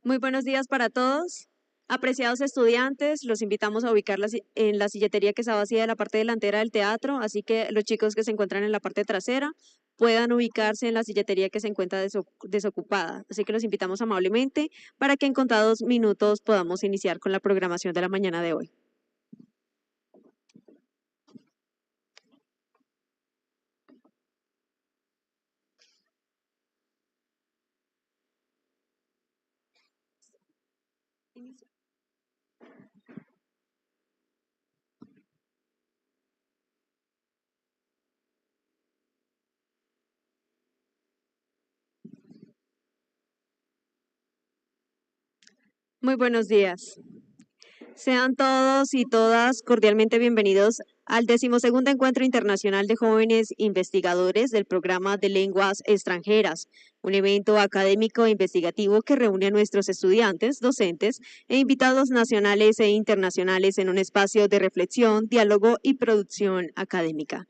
Muy buenos días para todos. Apreciados estudiantes, los invitamos a ubicarlas en la silletería que está vacía de la parte delantera del teatro, así que los chicos que se encuentran en la parte trasera puedan ubicarse en la silletería que se encuentra desocupada. Así que los invitamos amablemente para que en contados minutos podamos iniciar con la programación de la mañana de hoy. Muy buenos días. Sean todos y todas cordialmente bienvenidos al 12º Encuentro Internacional de Jóvenes Investigadores del programa de Lenguas Extranjeras, un evento académico e investigativo que reúne a nuestros estudiantes, docentes e invitados nacionales e internacionales en un espacio de reflexión, diálogo y producción académica.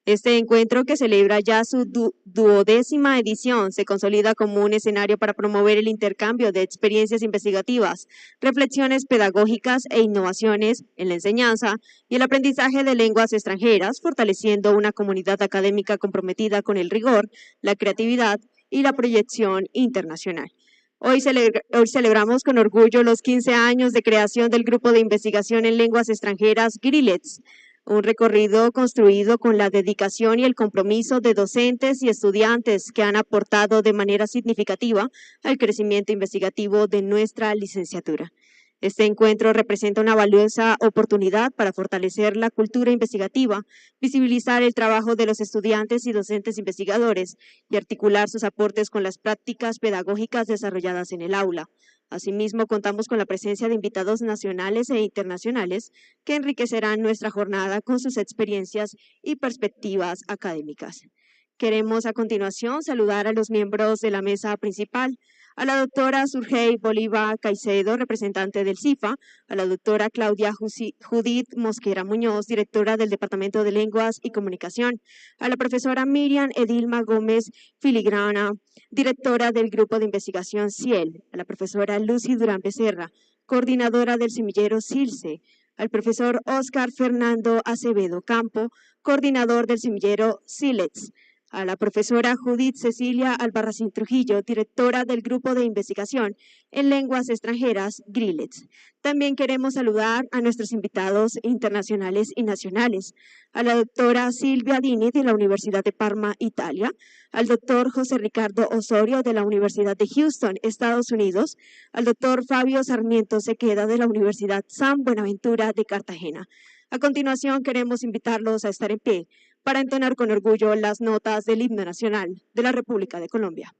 Este encuentro, que celebra ya su 12ª edición, se consolida como un escenario para promover el intercambio de experiencias investigativas, reflexiones pedagógicas e innovaciones en la enseñanza y el aprendizaje de lenguas extranjeras, fortaleciendo una comunidad académica comprometida con el rigor, la creatividad y la proyección internacional. Hoy celebramos con orgullo los 15 años de creación del Grupo de Investigación en Lenguas Extranjeras GRILETS, un recorrido construido con la dedicación y el compromiso de docentes y estudiantes que han aportado de manera significativa al crecimiento investigativo de nuestra licenciatura. Este encuentro representa una valiosa oportunidad para fortalecer la cultura investigativa, visibilizar el trabajo de los estudiantes y docentes investigadores y articular sus aportes con las prácticas pedagógicas desarrolladas en el aula. Asimismo, contamos con la presencia de invitados nacionales e internacionales que enriquecerán nuestra jornada con sus experiencias y perspectivas académicas. Queremos a continuación saludar a los miembros de la mesa principal, a la doctora Surgey Bolívar Caicedo, representante del CIFA, a la doctora Claudia Judith Mosquera Muñoz, directora del Departamento de Lenguas y Comunicación, a la profesora Miriam Edilma Gómez Filigrana, directora del Grupo de Investigación CIEL, a la profesora Lucy Durán Becerra, coordinadora del semillero CILCE, al profesor Oscar Fernando Acevedo Campo, coordinador del semillero SILEX, a la profesora Judith Cecilia Albarracín Trujillo, directora del Grupo de Investigación en Lenguas Extranjeras, GRILETS. También queremos saludar a nuestros invitados internacionales y nacionales, a la doctora Silvia Dini de la Universidad de Parma, Italia, al doctor José Ricardo Osorio de la Universidad de Houston, Estados Unidos, al doctor Fabio Sarmiento Sequeda de la Universidad San Buenaventura de Cartagena. A continuación, queremos invitarlos a estar en pie para entonar con orgullo las notas del himno nacional de la República de Colombia.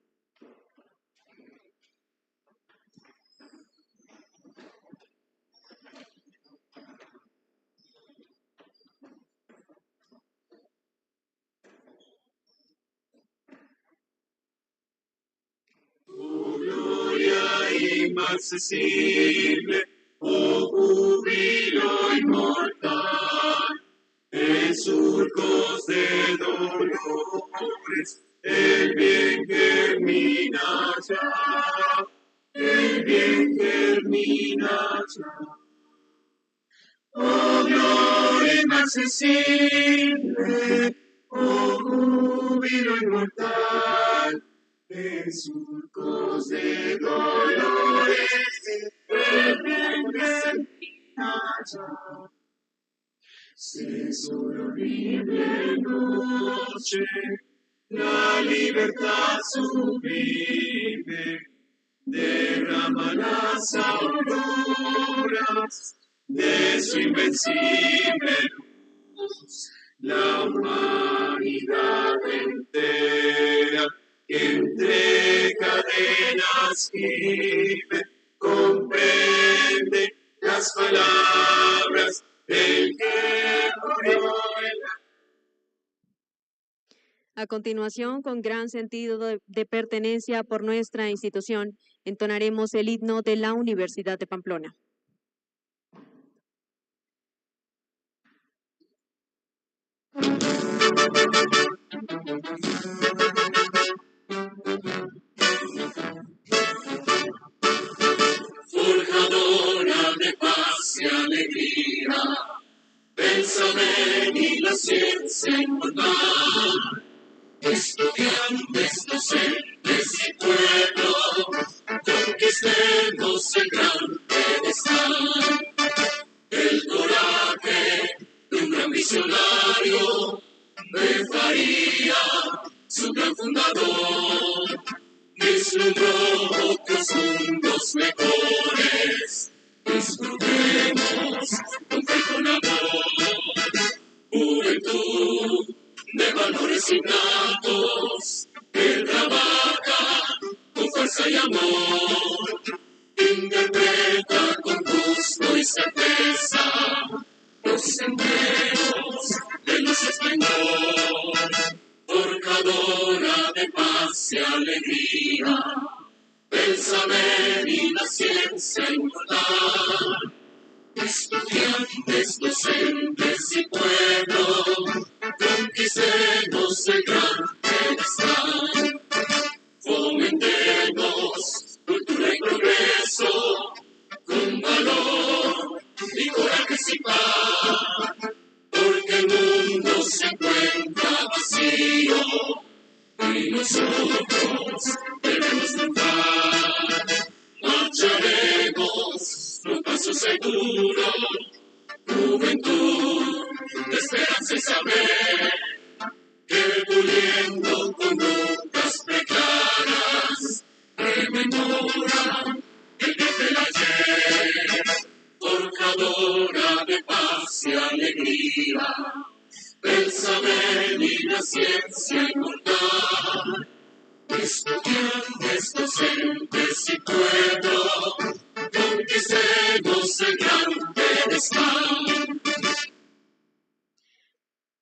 Oh gloria inmarcesible, oh júbilo inmortal, en surcos de dolores, el bien germina ya, el bien germina ya. Oh gloria inmarcesible, oh júbilo inmortal, en surcos de dolores, el bien germina ya. Cesó la horrible noche, la libertad sublime derrama las auroras de su invencible luz. La humanidad entera, que entre cadenas vive, comprende las palabras del que murió en la... A continuación, con gran sentido de pertenencia por nuestra institución, entonaremos el himno de la Universidad de Pamplona. Estudiantes, docentes y pueblo, conquistemos el gran pedestal. El coraje de un gran visionario, de Faría, su gran fundador, vislumbró otros mundos mejores. Disfrutemos con fe y con amor, juventud de valores innatos, que trabaja con fuerza y amor, interpreta con gusto y certeza los senderos de luz y esplendor, forjadora de paz y alegría, del saber y la ciencia inmortal. Estudiantes, docentes y pueblo, conquistemos el gran pedestal. Fomentemos cultura y progreso, con valor y coraje sin par, porque el mundo se encuentra vacío y nosotros debemos triunfar. Marcharemos con paso seguro, juventud de esperanza y saber, que puliendo conductas preclaras rememoran el bien del ayer, forjadora de paz y alegría, del saber y la ciencia inmortal. Estudiantes, docentes y pueblo, conquistemos el gran pedestal.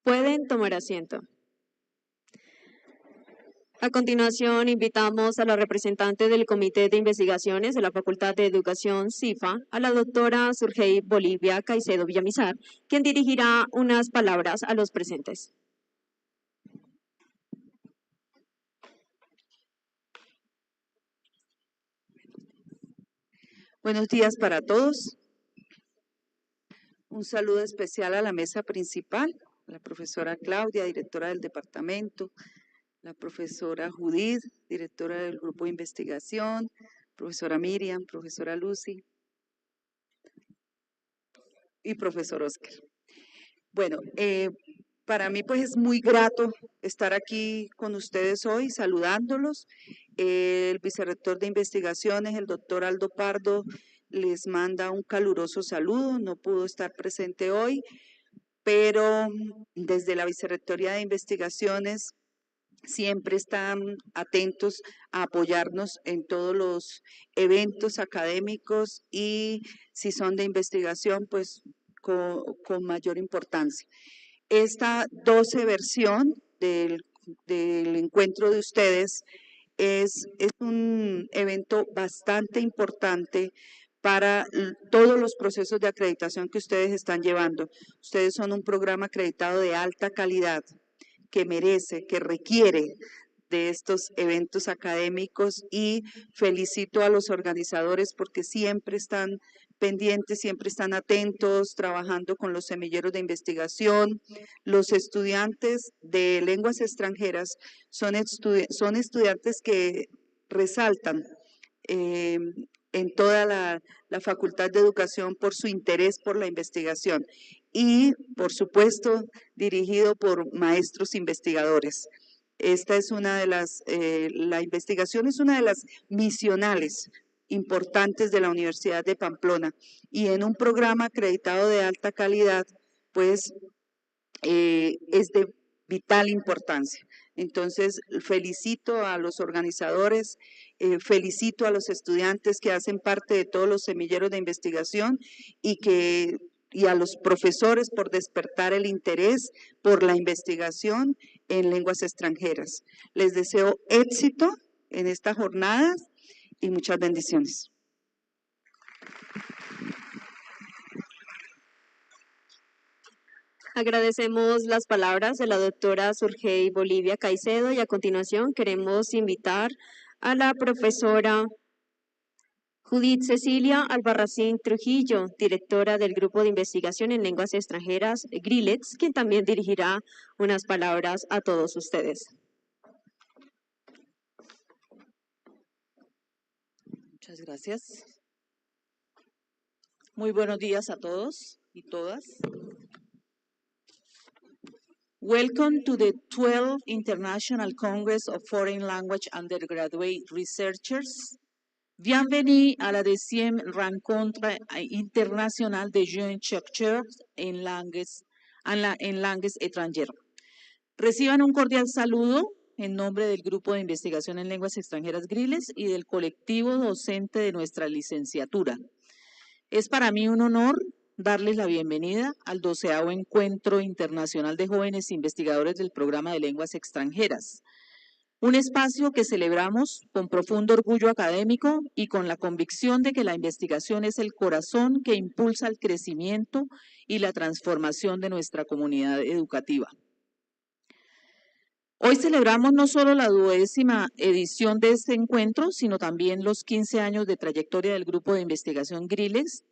Pueden tomar asiento. A continuación, invitamos a la representante del Comité de Investigaciones de la Facultad de Educación CIFA, a la doctora Xii Bolivia Caicedo Villamizar, quien dirigirá unas palabras a los presentes. Buenos días para todos. Un saludo especial a la mesa principal, a la profesora Claudia, directora del departamento, la profesora Judith, directora del grupo de investigación, profesora Miriam, profesora Lucy y profesor Oscar. Bueno, para mí pues es muy grato estar aquí con ustedes hoy, saludándolos. El vicerrector de investigaciones, el doctor Aldo Pardo, les manda un caluroso saludo, no pudo estar presente hoy, pero desde la Vicerrectoría de Investigaciones siempre están atentos a apoyarnos en todos los eventos académicos y si son de investigación, pues con mayor importancia. Esta 12 versión del encuentro de ustedes es un evento bastante importante para todos los procesos de acreditación que ustedes están llevando. Ustedes son un programa acreditado de alta calidad que merece, que requiere de estos eventos académicos y felicito a los organizadores porque siempre están pendientes, siempre están atentos, trabajando con los semilleros de investigación. Los estudiantes de lenguas extranjeras son estudiantes que resaltan en toda la Facultad de Educación por su interés por la investigación y, por supuesto, dirigido por maestros investigadores. Esta es una de las, la investigación es una de las misionales importantes de la Universidad de Pamplona y en un programa acreditado de alta calidad, pues es de vital importancia. Entonces, felicito a los organizadores, felicito a los estudiantes que hacen parte de todos los semilleros de investigación y a los profesores por despertar el interés por la investigación en lenguas extranjeras. Les deseo éxito en esta jornada y muchas bendiciones. Agradecemos las palabras de la doctora Xii Bolivia Caicedo y a continuación queremos invitar a la profesora Judith Cecilia Albarracín Trujillo, directora del Grupo de Investigación en Lenguas Extranjeras, GRILEX, quien también dirigirá unas palabras a todos ustedes. Muchas gracias. Muy buenos días a todos y todas. Welcome to the 12th International Congress of Foreign Language Undergraduate Researchers. Bienvenue à la 10e Rencontre Internationale de Jeunes Chercheurs en Langues Extranjeras. Reciban un cordial saludo en nombre del Grupo de Investigación en Lenguas Extranjeras GRILES y del colectivo docente de nuestra licenciatura. Es para mí un honor darles la bienvenida al 12º Encuentro Internacional de Jóvenes Investigadores del Programa de Lenguas Extranjeras, un espacio que celebramos con profundo orgullo académico y con la convicción de que la investigación es el corazón que impulsa el crecimiento y la transformación de nuestra comunidad educativa. Hoy celebramos no solo la 12ª edición de este encuentro, sino también los 15 años de trayectoria del Grupo de Investigación GRILES.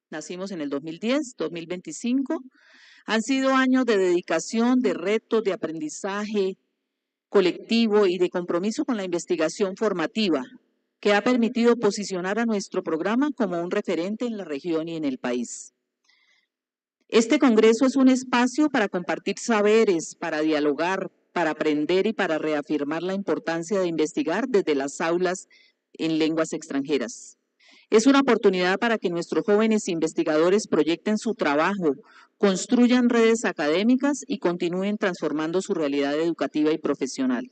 Nacimos en el 2010, 2025. Han sido años de dedicación, de retos, de aprendizaje colectivo y de compromiso con la investigación formativa, que ha permitido posicionar a nuestro programa como un referente en la región y en el país. Este congreso es un espacio para compartir saberes, para dialogar, para aprender y para reafirmar la importancia de investigar desde las aulas en lenguas extranjeras. Es una oportunidad para que nuestros jóvenes investigadores proyecten su trabajo, construyan redes académicas y continúen transformando su realidad educativa y profesional.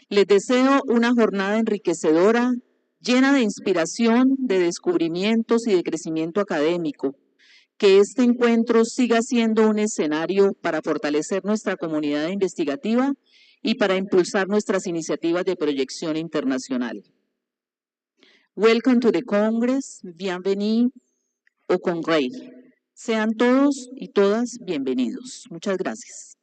Les deseo una jornada enriquecedora, llena de inspiración, de descubrimientos y de crecimiento académico. Que este encuentro siga siendo un escenario para fortalecer nuestra comunidad investigativa y para impulsar nuestras iniciativas de proyección internacional. Welcome to the Congress, bienvenue au Congrès. Sean todos y todas bienvenidos. Muchas gracias.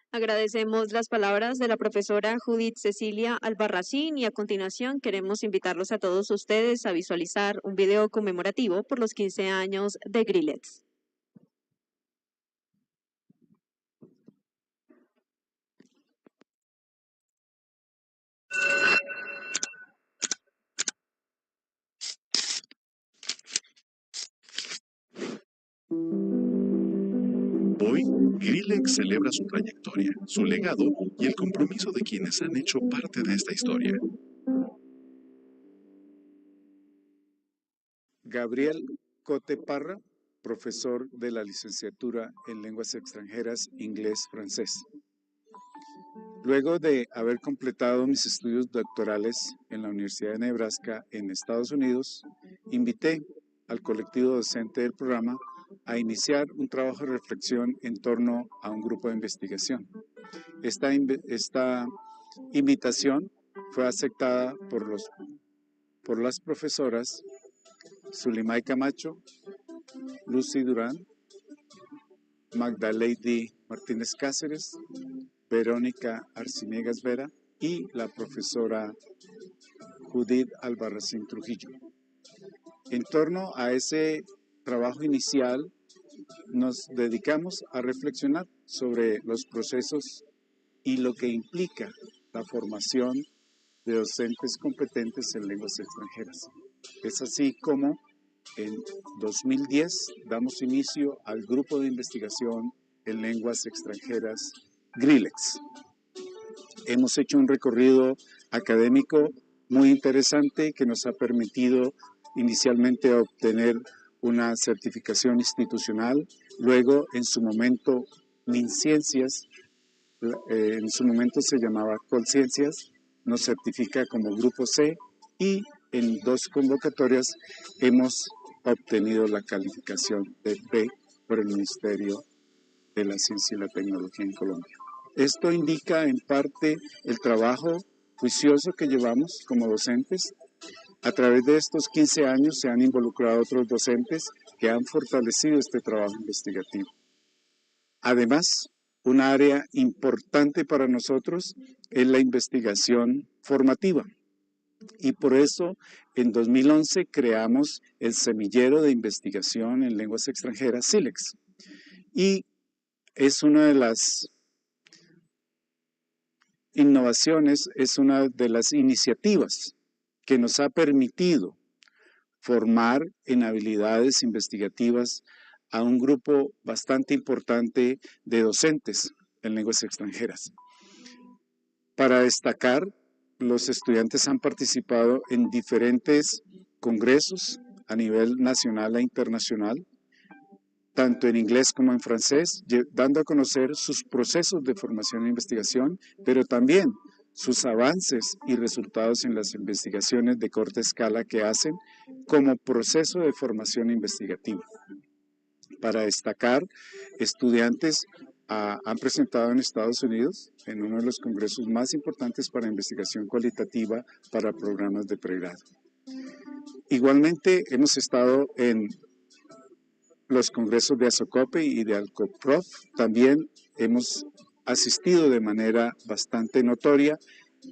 Agradecemos las palabras de la profesora Judith Cecilia Albarracín y a continuación queremos invitarlos a todos ustedes a visualizar un video conmemorativo por los 15 años de GRILES. Hoy, GRILEX celebra su trayectoria, su legado y el compromiso de quienes han hecho parte de esta historia. Gabriel Cote Parra, profesor de la licenciatura en Lenguas Extranjeras, Inglés-Francés. Luego de haber completado mis estudios doctorales en la Universidad de Nebraska en Estados Unidos, invité al colectivo docente del programa a iniciar un trabajo de reflexión en torno a un grupo de investigación. Esta invitación fue aceptada por las profesoras Zulimay Camacho, Lucy Durán, Magdalady Martínez Cáceres, Verónica Arciniegas Vera y la profesora Judith Albarracín Trujillo. En torno a ese trabajo inicial, nos dedicamos a reflexionar sobre los procesos y lo que implica la formación de docentes competentes en lenguas extranjeras. Es así como en 2010 damos inicio al grupo de investigación en lenguas extranjeras GRILEX. Hemos hecho un recorrido académico muy interesante que nos ha permitido inicialmente obtener una certificación institucional, luego en su momento MinCiencias, en su momento se llamaba Colciencias, nos certifica como Grupo C y en 2 convocatorias hemos obtenido la calificación de B por el Ministerio de la Ciencia y la Tecnología en Colombia. Esto indica en parte el trabajo juicioso que llevamos como docentes. A través de estos 15 años se han involucrado otros docentes que han fortalecido este trabajo investigativo. Además, un área importante para nosotros es la investigación formativa. Y por eso, en 2011 creamos el Semillero de Investigación en Lenguas Extranjeras, SILEX. Y es una de las innovaciones, es una de las iniciativas que nos ha permitido formar en habilidades investigativas a un grupo bastante importante de docentes en lenguas extranjeras. Para destacar, los estudiantes han participado en diferentes congresos a nivel nacional e internacional, tanto en inglés como en francés, dando a conocer sus procesos de formación e investigación, pero también sus avances y resultados en las investigaciones de corta escala que hacen como proceso de formación investigativa. Para destacar, estudiantes han presentado en Estados Unidos en uno de los congresos más importantes para investigación cualitativa para programas de pregrado. Igualmente, hemos estado en los congresos de ASOCOPE y de ALCOPROF. También hemos asistido de manera bastante notoria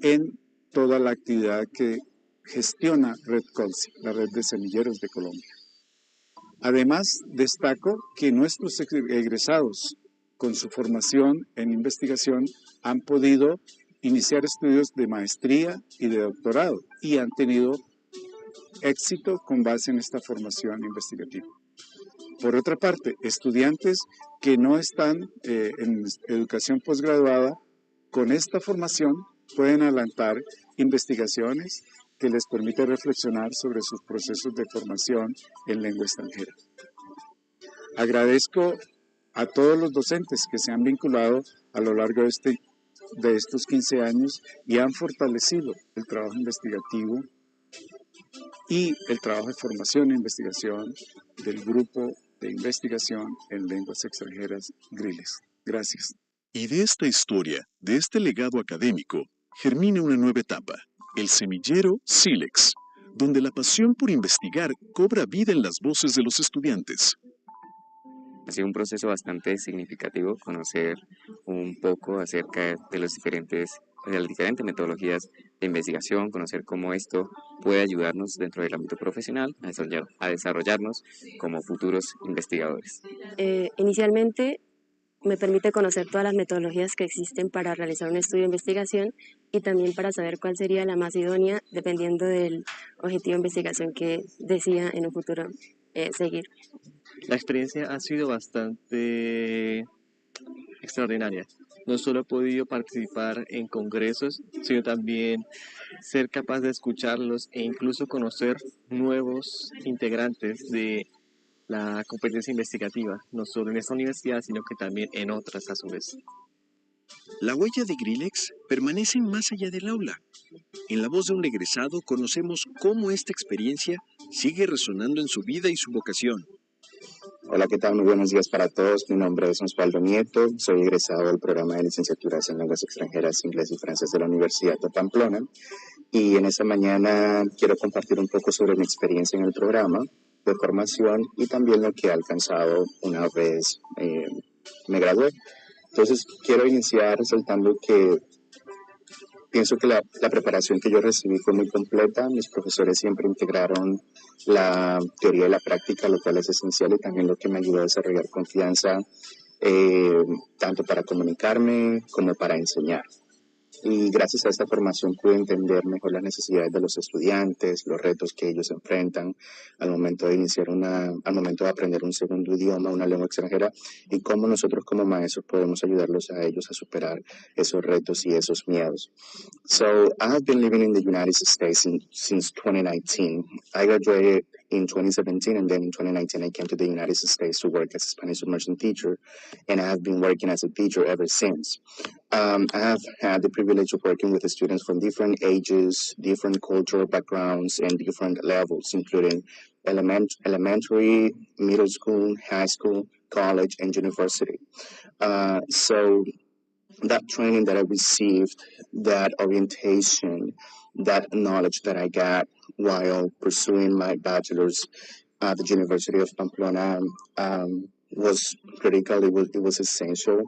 en toda la actividad que gestiona Red Colsi, la red de semilleros de Colombia. Además, destaco que nuestros egresados, con su formación en investigación, han podido iniciar estudios de maestría y de doctorado y han tenido éxito con base en esta formación investigativa. Por otra parte, estudiantes que no están en educación posgraduada, con esta formación pueden adelantar investigaciones que les permite reflexionar sobre sus procesos de formación en lengua extranjera. Agradezco a todos los docentes que se han vinculado a lo largo de estos 15 años y han fortalecido el trabajo investigativo y el trabajo de formación e investigación del grupo de investigación en lenguas extranjeras GRILEX. Gracias. Y de esta historia, de este legado académico, germina una nueva etapa, el semillero SILEX, donde la pasión por investigar cobra vida en las voces de los estudiantes. Ha sido un proceso bastante significativo conocer un poco acerca de las diferentes metodologías de investigación, conocer cómo esto puede ayudarnos dentro del ámbito profesional a desarrollarnos como futuros investigadores. Inicialmente me permite conocer todas las metodologías que existen para realizar un estudio de investigación y también para saber cuál sería la más idónea dependiendo del objetivo de investigación que decida en un futuro seguir. La experiencia ha sido bastante extraordinaria. No solo he podido participar en congresos, sino también ser capaz de escucharlos e incluso conocer nuevos integrantes de la competencia investigativa, no solo en esta universidad, sino que también en otras a su vez. La huella de GRILEX permanece más allá del aula. En la voz de un egresado conocemos cómo esta experiencia sigue resonando en su vida y su vocación. Hola, ¿qué tal? Muy buenos días para todos. Mi nombre es Osvaldo Nieto, soy egresado del programa de licenciaturas en Lenguas Extranjeras, Inglés y Francés de la Universidad de Pamplona. Y en esta mañana quiero compartir un poco sobre mi experiencia en el programa de formación y también lo que he alcanzado una vez me gradué. Entonces, quiero iniciar resaltando que pienso que la preparación que yo recibí fue muy completa. Mis profesores siempre integraron la teoría y la práctica, lo cual es esencial y también lo que me ayudó a desarrollar confianza, tanto para comunicarme como para enseñar. Y gracias a esta formación pude entender mejor las necesidades de los estudiantes, los retos que ellos enfrentan al momento de al momento de aprender un segundo idioma, una lengua extranjera, y cómo nosotros como maestros podemos ayudarlos a ellos a superar esos retos y esos miedos. So I have been living in the United States since 2019. I graduated in 2017, and then in 2019 I came to the United States to work as a Spanish immersion teacher, and I have been working as a teacher ever since. I have had the privilege of working with students from different ages, different cultural backgrounds, and different levels, including elementary, middle school, high school, college, and university. So that training that I received, that orientation, that knowledge that I got while pursuing my bachelor's at the University of Pamplona was critical. It was essential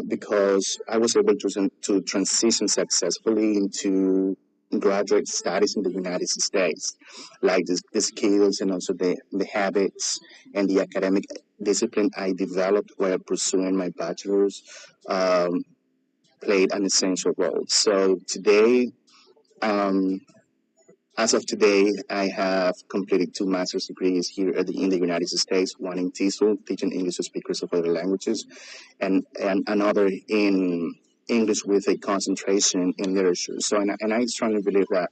because I was able to transition successfully into graduate studies in the United States, like the skills and also the habits and the academic discipline I developed while pursuing my bachelor's played an essential role. So today, um, as of today, I have completed 2 master's degrees here in the United States, one in TESOL, teaching English to speakers of other languages, and another in English with a concentration in literature. So, and I strongly believe that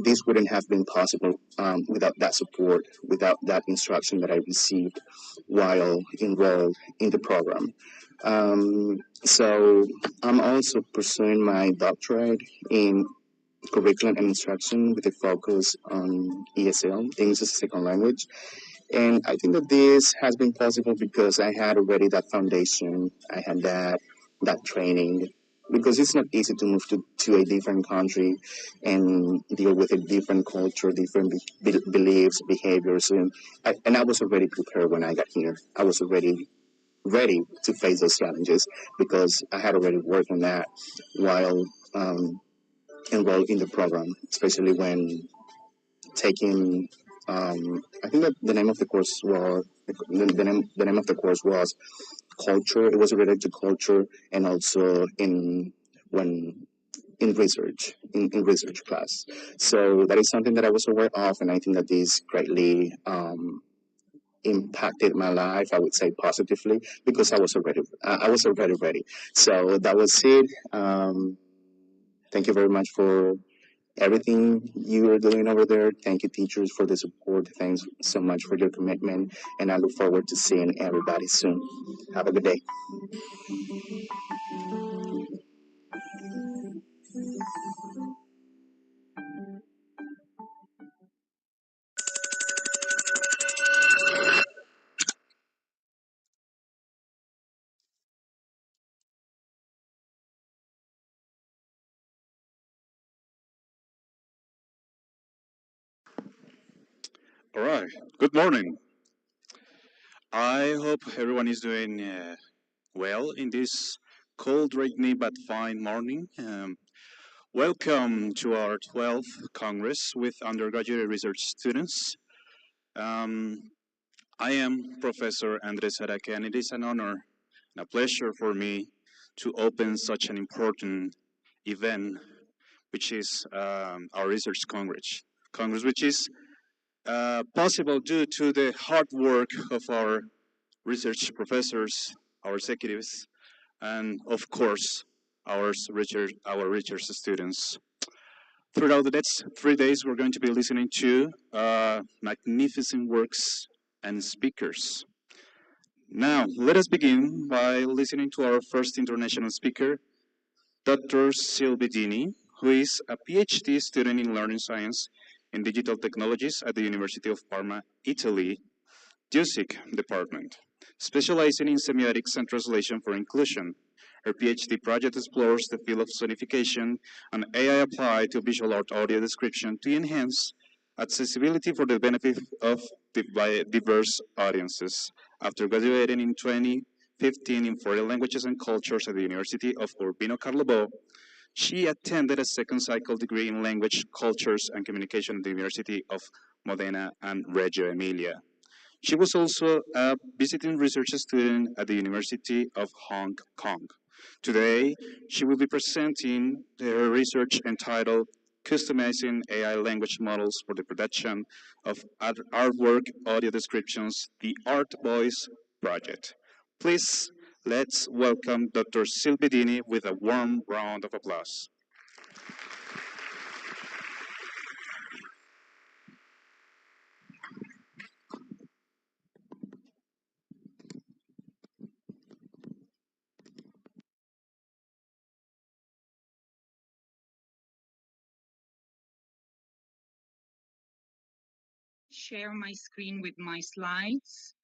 this wouldn't have been possible without that support, without that instruction that I received while enrolled in the program. So I'm also pursuing my doctorate in curriculum and instruction with a focus on ESL, English as a Second Language. And I think that this has been possible because I had already that foundation, I had that training. Because it's not easy to move to a different country and deal with a different culture, different beliefs, behaviors. And I was already prepared when I got here. I was already ready to face those challenges because I had already worked on that while enrolled in the program, especially when taking I think that the name of the course was the name of the course was culture. It was related to culture and also when in research in research class. So that is something that I was aware of, and I think that this greatly impacted my life. I would say positively because I was already ready. So that was it. Thank you very much for everything you are doing over there. Thank you, teachers, for the support. Thanks so much for your commitment, and I look forward to seeing everybody soon. Have a good day. All right. Good morning. I hope everyone is doing well in this cold, rainy, but fine morning. Welcome to our 12th Congress with undergraduate research students. Um, I am Professor Andres Araque, and it is an honor and a pleasure for me to open such an important event, which is our Research Congress, which is possible due to the hard work of our research professors, our executives, and of course, our research students. Throughout the next 3 days, we're going to be listening to magnificent works and speakers. Now, let us begin by listening to our first international speaker, Dr. Xii Bedini, who is a PhD student in learning science and digital technologies at the University of Parma, Italy, DUSIC department, specializing in semiotics and translation for inclusion. Her PhD project explores the field of sonification and AI applied to visual art audio description to enhance accessibility for the benefit of diverse audiences. After graduating in 2015 in foreign languages and cultures at the University of Urbino Carlo, she attended a second cycle degree in language, cultures, and communication at the University of Modena and Reggio Emilia. She was also a visiting research student at the University of Hong Kong. Today, she will be presenting her research entitled Customizing AI Language Models for the Production of Artwork Audio Descriptions, the Art Voice Project. Please, let's welcome Dr. Xii Bedini with a warm round of applause. Share my screen with my slides.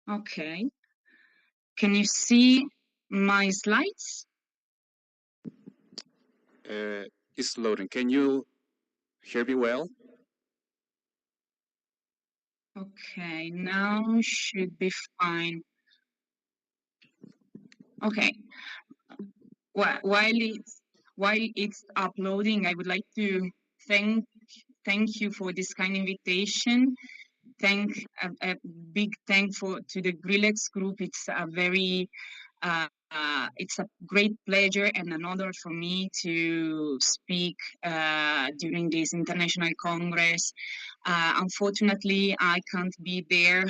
Okay. Can you see my slides? It's loading. Can you hear me well? Okay, now should be fine. Okay. While it's uploading, I would like to thank you for this kind invitation. A big thank to the Grillex group. It's a great pleasure and an honor for me to speak during this international congress. Unfortunately, I can't be there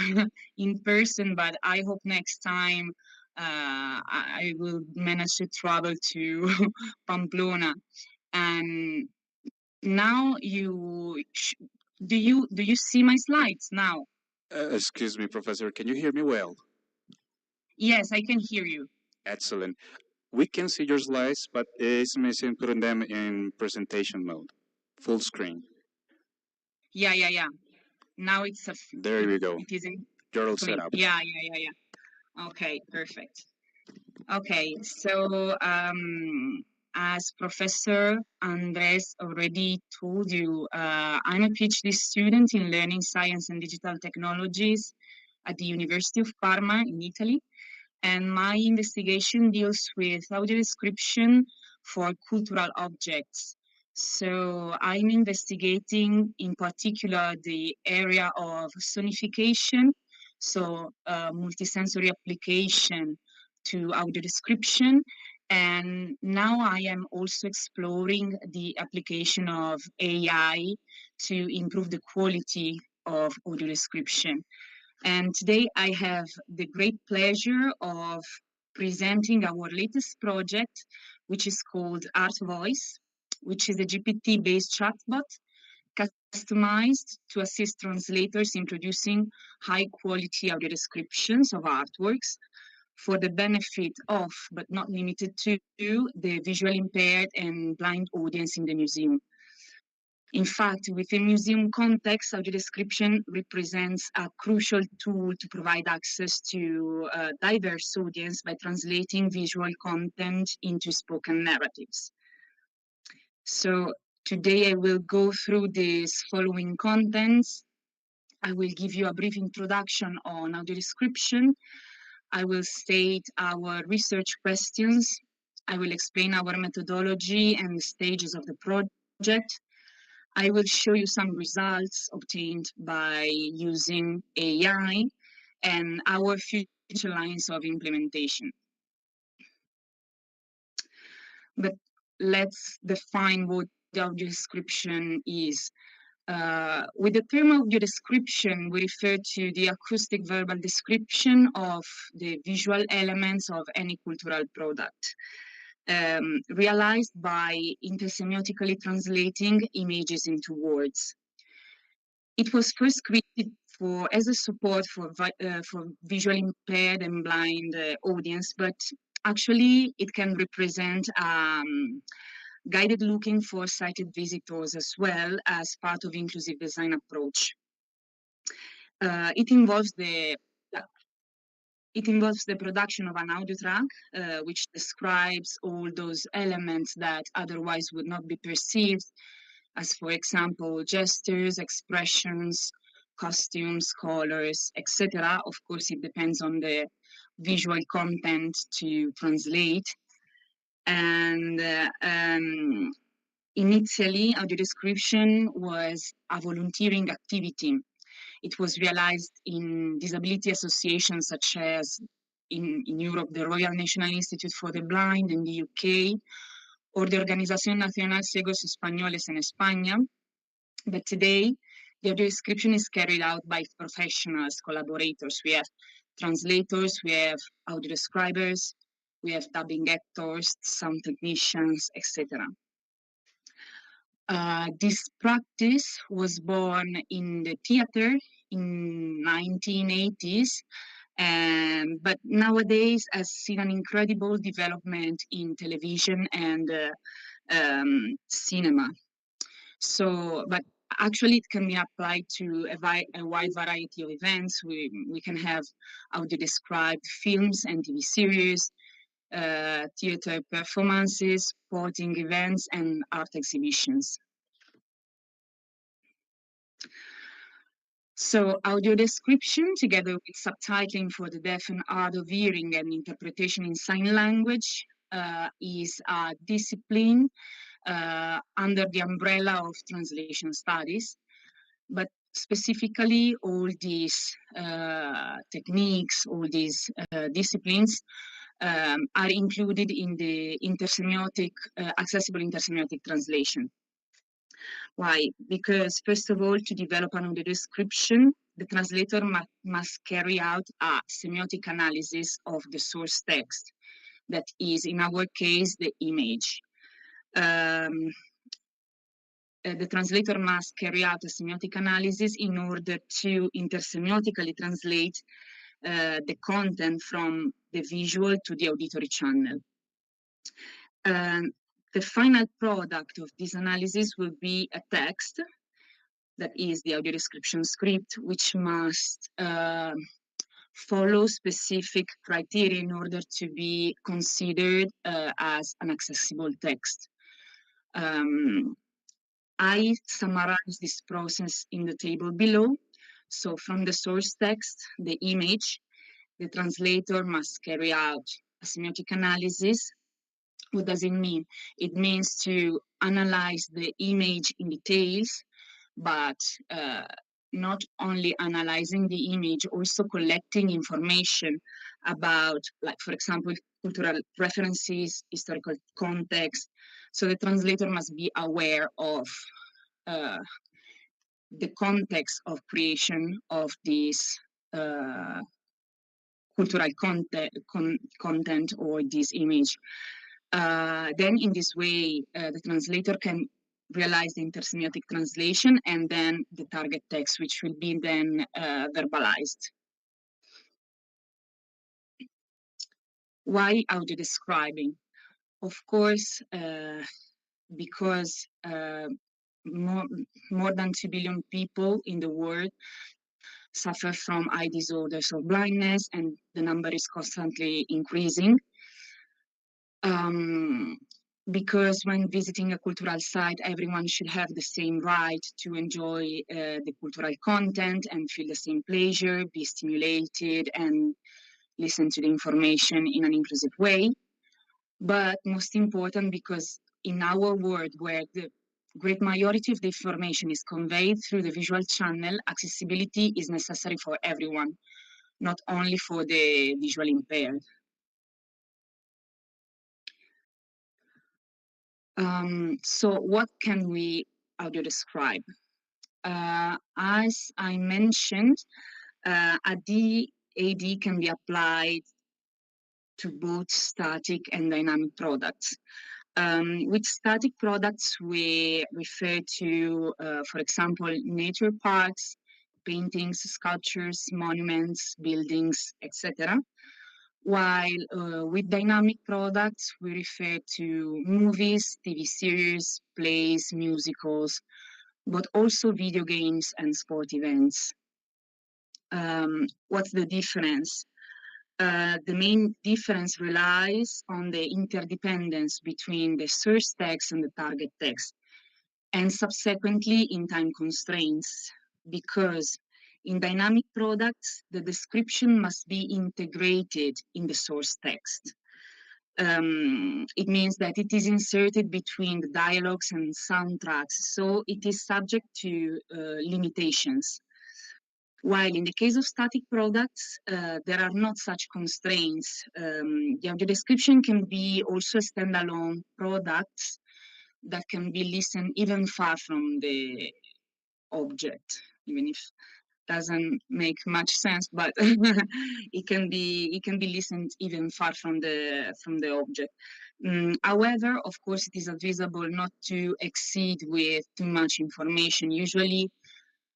in person, but I hope next time I will manage to travel to Pamplona. And now do you see my slides now? Excuse me, Professor, can you hear me well? Yes, I can hear you. Excellent. We can see your slides, but it's missing putting them in presentation mode, full screen. Yeah. Now There you go. It is in You're all screen. set up. Yeah. Okay, perfect. Okay, so as Professor Andres already told you, I'm a PhD student in learning science and digital technologies at the University of Parma in Italy. And my investigation deals with audio description for cultural objects. So I'm investigating in particular the area of sonification, so multisensory application to audio description. And now I am also exploring the application of AI to improve the quality of audio description. And today I have the great pleasure of presenting our latest project, which is called Art Voice, which is a GPT-based chatbot customized to assist translators in producing high-quality audio descriptions of artworks for the benefit of, but not limited to, the visually impaired and blind audience in the museum. In fact, within museum context, audio description represents a crucial tool to provide access to a diverse audience by translating visual content into spoken narratives. So today I will go through these following contents. I will give you a brief introduction on audio description. I will state our research questions. I will explain our methodology and the stages of the project. I will show you some results obtained by using AI and our future lines of implementation. But let's define what the audio description is. With the term audio description, we refer to the acoustic verbal description of the visual elements of any cultural product. Realized by intersemiotically translating images into words. It was first created as a support for visually impaired and blind audience, but actually it can represent guided looking for sighted visitors as well as part of inclusive design approach. It involves the production of an audio track, which describes all those elements that otherwise would not be perceived, as for example, gestures, expressions, costumes, colors, etc. Of course, it depends on the visual content to translate. And initially, audio description was a volunteering activity. It was realized in disability associations such as in Europe, the Royal National Institute for the Blind in the UK, or the Organización Nacional Ciegos Españoles en España. But today, the audio description is carried out by professionals, collaborators. We have translators, we have audio describers, we have dubbing actors, sound technicians, etc. This practice was born in the theater in 1980s, but nowadays has seen an incredible development in television and cinema. So, but actually it can be applied to a wide variety of events. We can have audio described films and TV series, theater performances, sporting events, and art exhibitions. So audio description together with subtitling for the deaf and hard of hearing and interpretation in sign language is a discipline under the umbrella of translation studies. But specifically, all these techniques, all these disciplines are included in the intersemiotic, accessible intersemiotic translation. Why? Because first of all, to develop an audio description, the translator must carry out a semiotic analysis of the source text, that is, in our case, the image. The translator must carry out a semiotic analysis in order to intersemiotically translate the content from the visual to the auditory channel. The final product of this analysis will be a text, that is the audio description script, which must follow specific criteria in order to be considered as an accessible text. I summarize this process in the table below. So from the source text, the image, the translator must carry out a semiotic analysis. What does it mean? It means to analyze the image in details, but not only analyzing the image, also collecting information about, like, for example, cultural references, historical context. So the translator must be aware of the context of creation of this cultural content or this image. Then in this way, the translator can realize the intersemiotic translation and then the target text, which will be then verbalized. Why audio describing? Of course, because more than 2 billion people in the world suffer from eye disorders or blindness, and the number is constantly increasing. Because when visiting a cultural site, everyone should have the same right to enjoy the cultural content and feel the same pleasure, be stimulated, and listen to the information in an inclusive way. But most important, because in our world where the great majority of the information is conveyed through the visual channel, accessibility is necessary for everyone, not only for the visually impaired. So what can we audio describe? As I mentioned, a DAD can be applied to both static and dynamic products. With static products, we refer to, for example, nature parks, paintings, sculptures, monuments, buildings, etc. While with dynamic products, we refer to movies, TV series, plays, musicals, but also video games and sport events. What's the difference? The main difference relies on the interdependence between the source text and the target text, and subsequently in time constraints, because in dynamic products, the description must be integrated in the source text. It means that it is inserted between the dialogues and soundtracks, so it is subject to limitations. While in the case of static products, there are not such constraints. The audio description can be also a standalone product that can be listened even far from the object, even if doesn't make much sense, but it can be listened even far from the object. However, of course, it is advisable not to exceed with too much information. Usually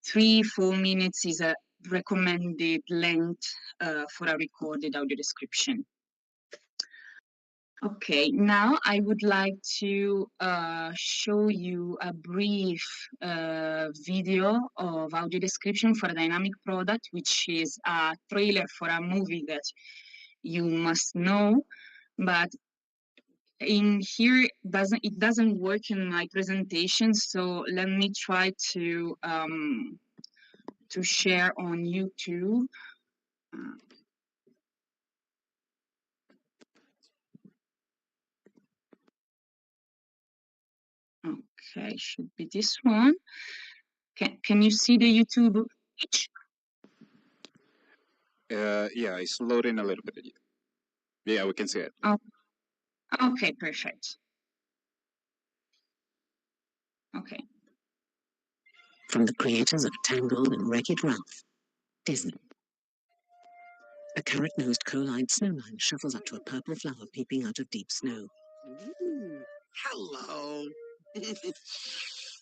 3-4 minutes is a recommended length for a recorded audio description. Okay, now I would like to show you a brief video of audio description for a dynamic product, which is a trailer for a movie that you must know, but in here it doesn't work in my presentation, so let me try to to share on YouTube. Okay, should be this one. Can you see the YouTube page? Yeah, it's loading a little bit. Yeah, we can see it. Oh, okay, perfect. Okay. From the creators of Tangled and Wreck-It Ralph, Disney. A carrot-nosed coal-eyed snowman shuffles up to a purple flower peeping out of deep snow. Ooh, hello.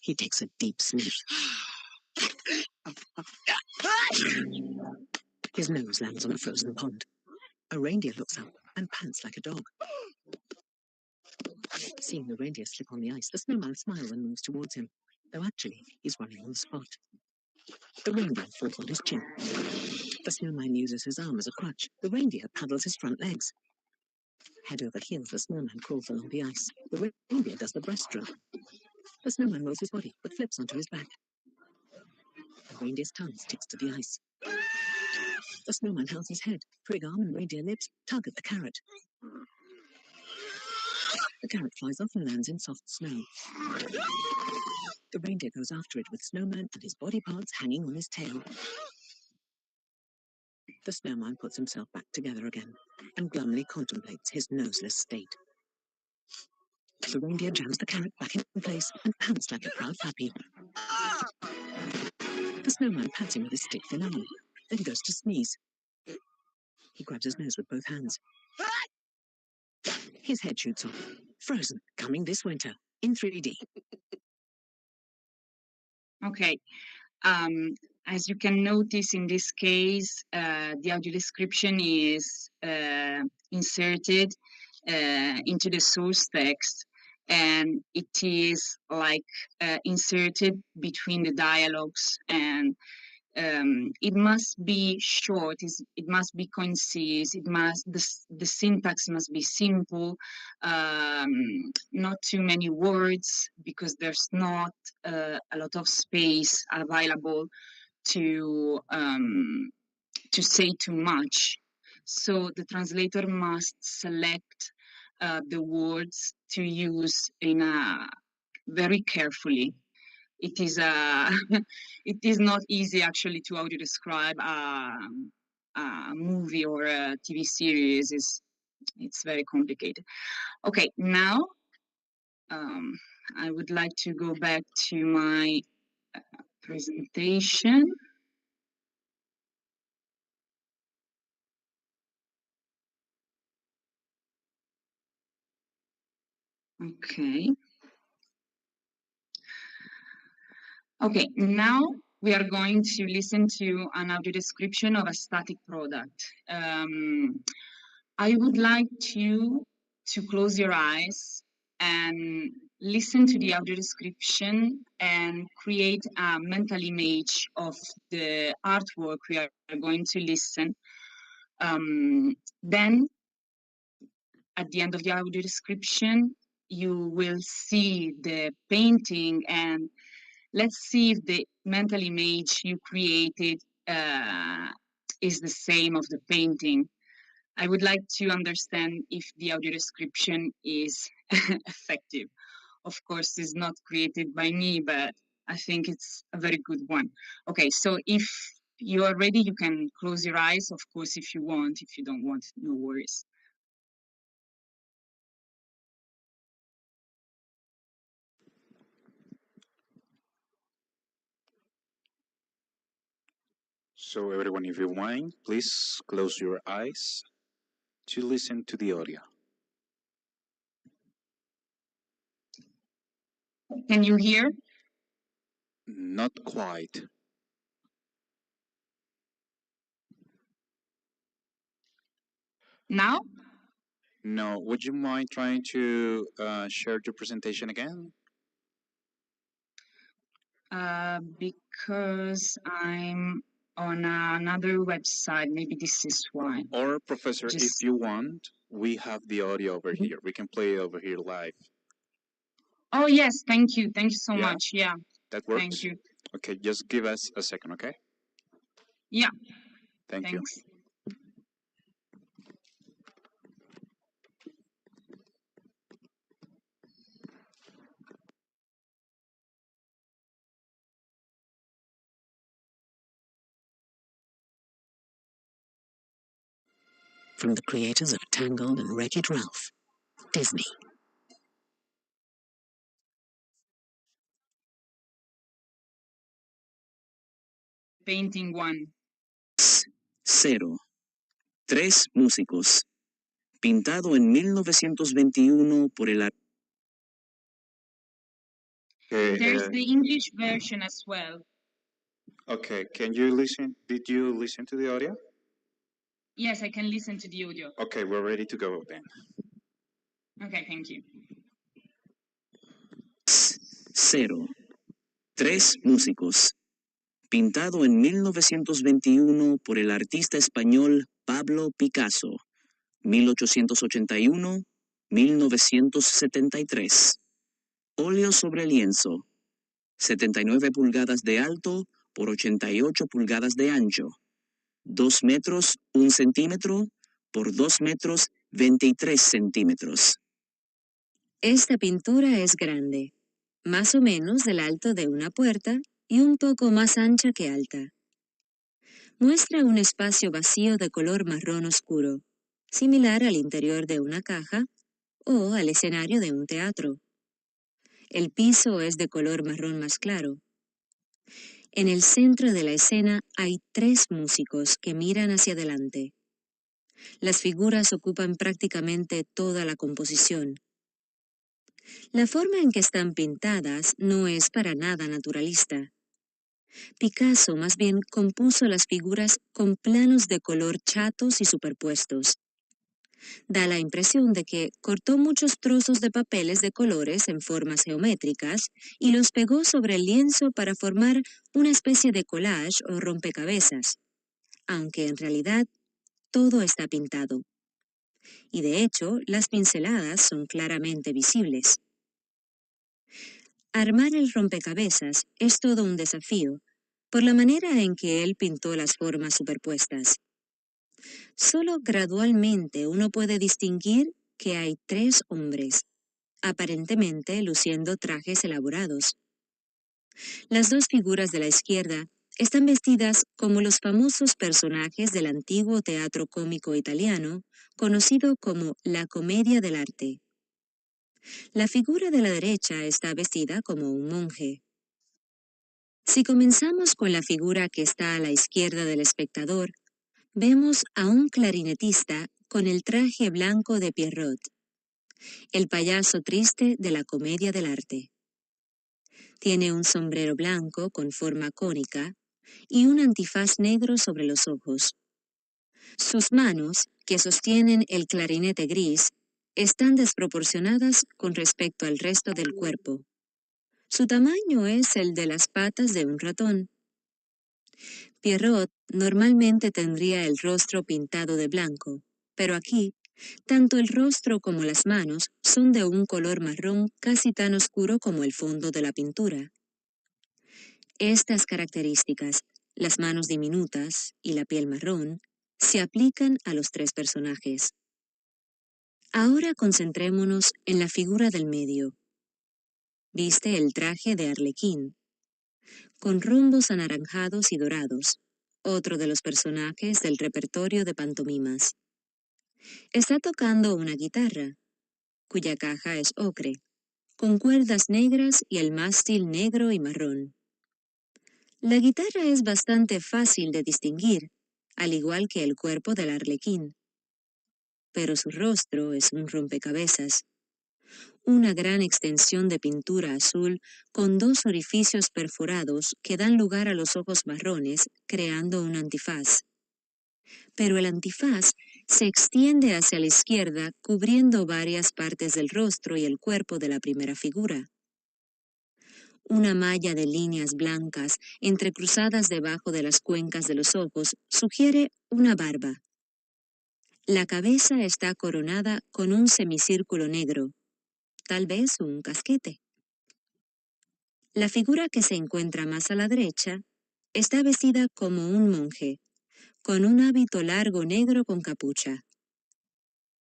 He takes a deep sniff. His nose lands on a frozen pond. A reindeer looks up and pants like a dog. Seeing the reindeer slip on the ice, the snowman smiles and moves towards him, though actually he's running on the spot. The reindeer falls on his chin. The snowman uses his arm as a crutch. The reindeer paddles his front legs. Head over heels, the snowman crawls along the ice. The reindeer does the breaststroke. The snowman rolls his body, but flips onto his back. The reindeer's tongue sticks to the ice. The snowman holds his head. Twig arm and reindeer lips tug at the carrot. The carrot flies off and lands in soft snow. The reindeer goes after it with Snowman and his body parts hanging on his tail. The snowman puts himself back together again and glumly contemplates his noseless state. The reindeer jams the carrot back in place and pants like a proud puppy. The snowman pats him with his stick-thin arm, then goes to sneeze. He grabs his nose with both hands. His head shoots off. Frozen, coming this winter in 3D. Okay. As you can notice in this case, the audio description is inserted into the source text, and it is like inserted between the dialogues, and it must be short, it must be concise, the syntax must be simple, not too many words, because there's not a lot of space available to say too much. So the translator must select the words to use in very carefully. It is it is not easy actually to audio describe a movie or a TV series. It's very complicated. Okay, now I would like to go back to my presentation. Okay. Okay, now we are going to listen to an audio description of a static product. I would like you to close your eyes and listen to the audio description and create a mental image of the artwork we are going to listen. Then, at the end of the audio description, you will see the painting, and let's see if the mental image you created is the same of the painting. I would like to understand if the audio description is effective. Of course, it's not created by me, but I think it's a very good one. Okay, so if you are ready, you can close your eyes, of course, if you want. If you don't want, no worries. So everyone, if you mind, please close your eyes to listen to the audio. Can you hear? Not quite. Now? No, would you mind trying to share your presentation again? Because I'm on another website. Maybe this is why. Or, Professor, if you want, we have the audio over here. We can play it over here live. Oh, yes. Thank you. Thank you so much. Yeah. That works? Thank you. Okay, just give us a second, okay? Yeah, Thank you. thanks. From the creators of Tangled and Wreck-It Ralph, Disney. Painting 1. 0. 3 músicos. Pintado en 1921 por el There's the English version as well. Okay, can you listen? Did you listen to the audio? Yes, I can listen to the audio. Okay, we're ready to go then. Okay, thank you. 0. 3 músicos. Pintado en 1921 por el artista español Pablo Picasso. 1881-1973. Óleo sobre lienzo. 79 pulgadas de alto por 88 pulgadas de ancho. 2 metros 1 centímetro por 2 metros 23 centímetros. Esta pintura es grande, más o menos del alto de una puerta y un poco más ancha que alta. Muestra un espacio vacío de color marrón oscuro, similar al interior de una caja o al escenario de un teatro. El piso es de color marrón más claro. En el centro de la escena hay 3 músicos que miran hacia adelante. Las figuras ocupan prácticamente toda la composición. La forma en que están pintadas no es para nada naturalista. Picasso más bien compuso las figuras con planos de color chatos y superpuestos. Da la impresión de que cortó muchos trozos de papeles de colores en formas geométricas y los pegó sobre el lienzo para formar una especie de collage o rompecabezas, aunque en realidad todo está pintado. Y de hecho, las pinceladas son claramente visibles. Armar el rompecabezas es todo un desafío, por la manera en que él pintó las formas superpuestas. Solo gradualmente uno puede distinguir que hay 3 hombres, aparentemente luciendo trajes elaborados. Las 2 figuras de la izquierda están vestidas como los famosos personajes del antiguo teatro cómico italiano, conocido como la comedia del arte. La figura de la derecha está vestida como un monje. Si comenzamos con la figura que está a la izquierda del espectador, vemos a un clarinetista con el traje blanco de Pierrot, el payaso triste de la comedia del arte. Tiene un sombrero blanco con forma cónica y un antifaz negro sobre los ojos. Sus manos, que sostienen el clarinete gris, están desproporcionadas con respecto al resto del cuerpo. Su tamaño es el de las patas de un ratón. Pierrot normalmente tendría el rostro pintado de blanco, pero aquí, tanto el rostro como las manos son de un color marrón casi tan oscuro como el fondo de la pintura. Estas características, las manos diminutas y la piel marrón, se aplican a los 3 personajes. Ahora concentrémonos en la figura del medio. Viste el traje de arlequín, con rombos anaranjados y dorados, otro de los personajes del repertorio de pantomimas. Está tocando una guitarra, cuya caja es ocre, con cuerdas negras y el mástil negro y marrón. La guitarra es bastante fácil de distinguir, al igual que el cuerpo del arlequín. Pero su rostro es un rompecabezas. Una gran extensión de pintura azul con 2 orificios perforados que dan lugar a los ojos marrones, creando un antifaz. Pero el antifaz se extiende hacia la izquierda, cubriendo varias partes del rostro y el cuerpo de la primera figura. Una malla de líneas blancas entrecruzadas debajo de las cuencas de los ojos sugiere una barba. La cabeza está coronada con un semicírculo negro, tal vez un casquete. La figura que se encuentra más a la derecha está vestida como un monje, con un hábito largo negro con capucha.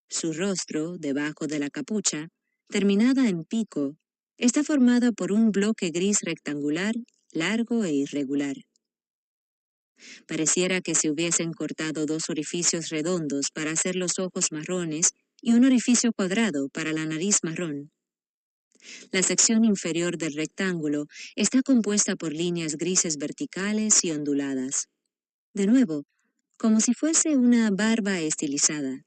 Su rostro, debajo de la capucha, terminada en pico, está formada por un bloque gris rectangular, largo e irregular. Pareciera que se hubiesen cortado dos orificios redondos para hacer los ojos marrones y un orificio cuadrado para la nariz marrón. La sección inferior del rectángulo está compuesta por líneas grises verticales y onduladas. De nuevo, como si fuese una barba estilizada.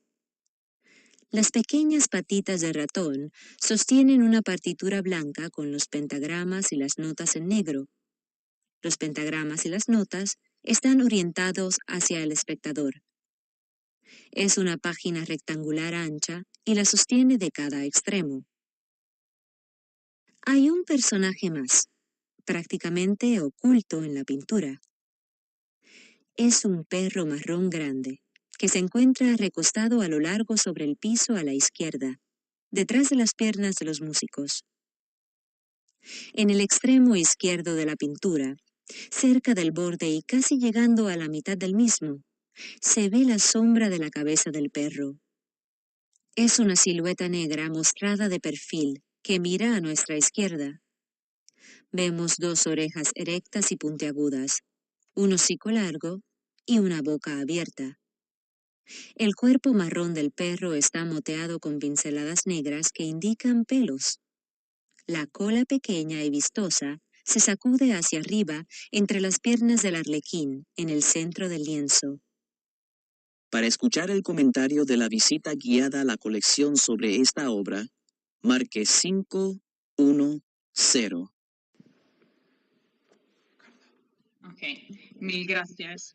Las pequeñas patitas de ratón sostienen una partitura blanca con los pentagramas y las notas en negro. Los pentagramas y las notas están orientados hacia el espectador. Es una página rectangular ancha y la sostiene de cada extremo. Hay un personaje más, prácticamente oculto en la pintura. Es un perro marrón grande, que se encuentra recostado a lo largo sobre el piso a la izquierda, detrás de las piernas de los músicos. En el extremo izquierdo de la pintura, cerca del borde y casi llegando a la mitad del mismo, se ve la sombra de la cabeza del perro. Es una silueta negra mostrada de perfil que mira a nuestra izquierda. Vemos dos orejas erectas y puntiagudas, un hocico largo y una boca abierta. El cuerpo marrón del perro está moteado con pinceladas negras que indican pelos. La cola pequeña y vistosa se sacude hacia arriba entre las piernas del arlequín en el centro del lienzo. Para escuchar el comentario de la visita guiada a la colección sobre esta obra, marque 510. Okay, mil gracias.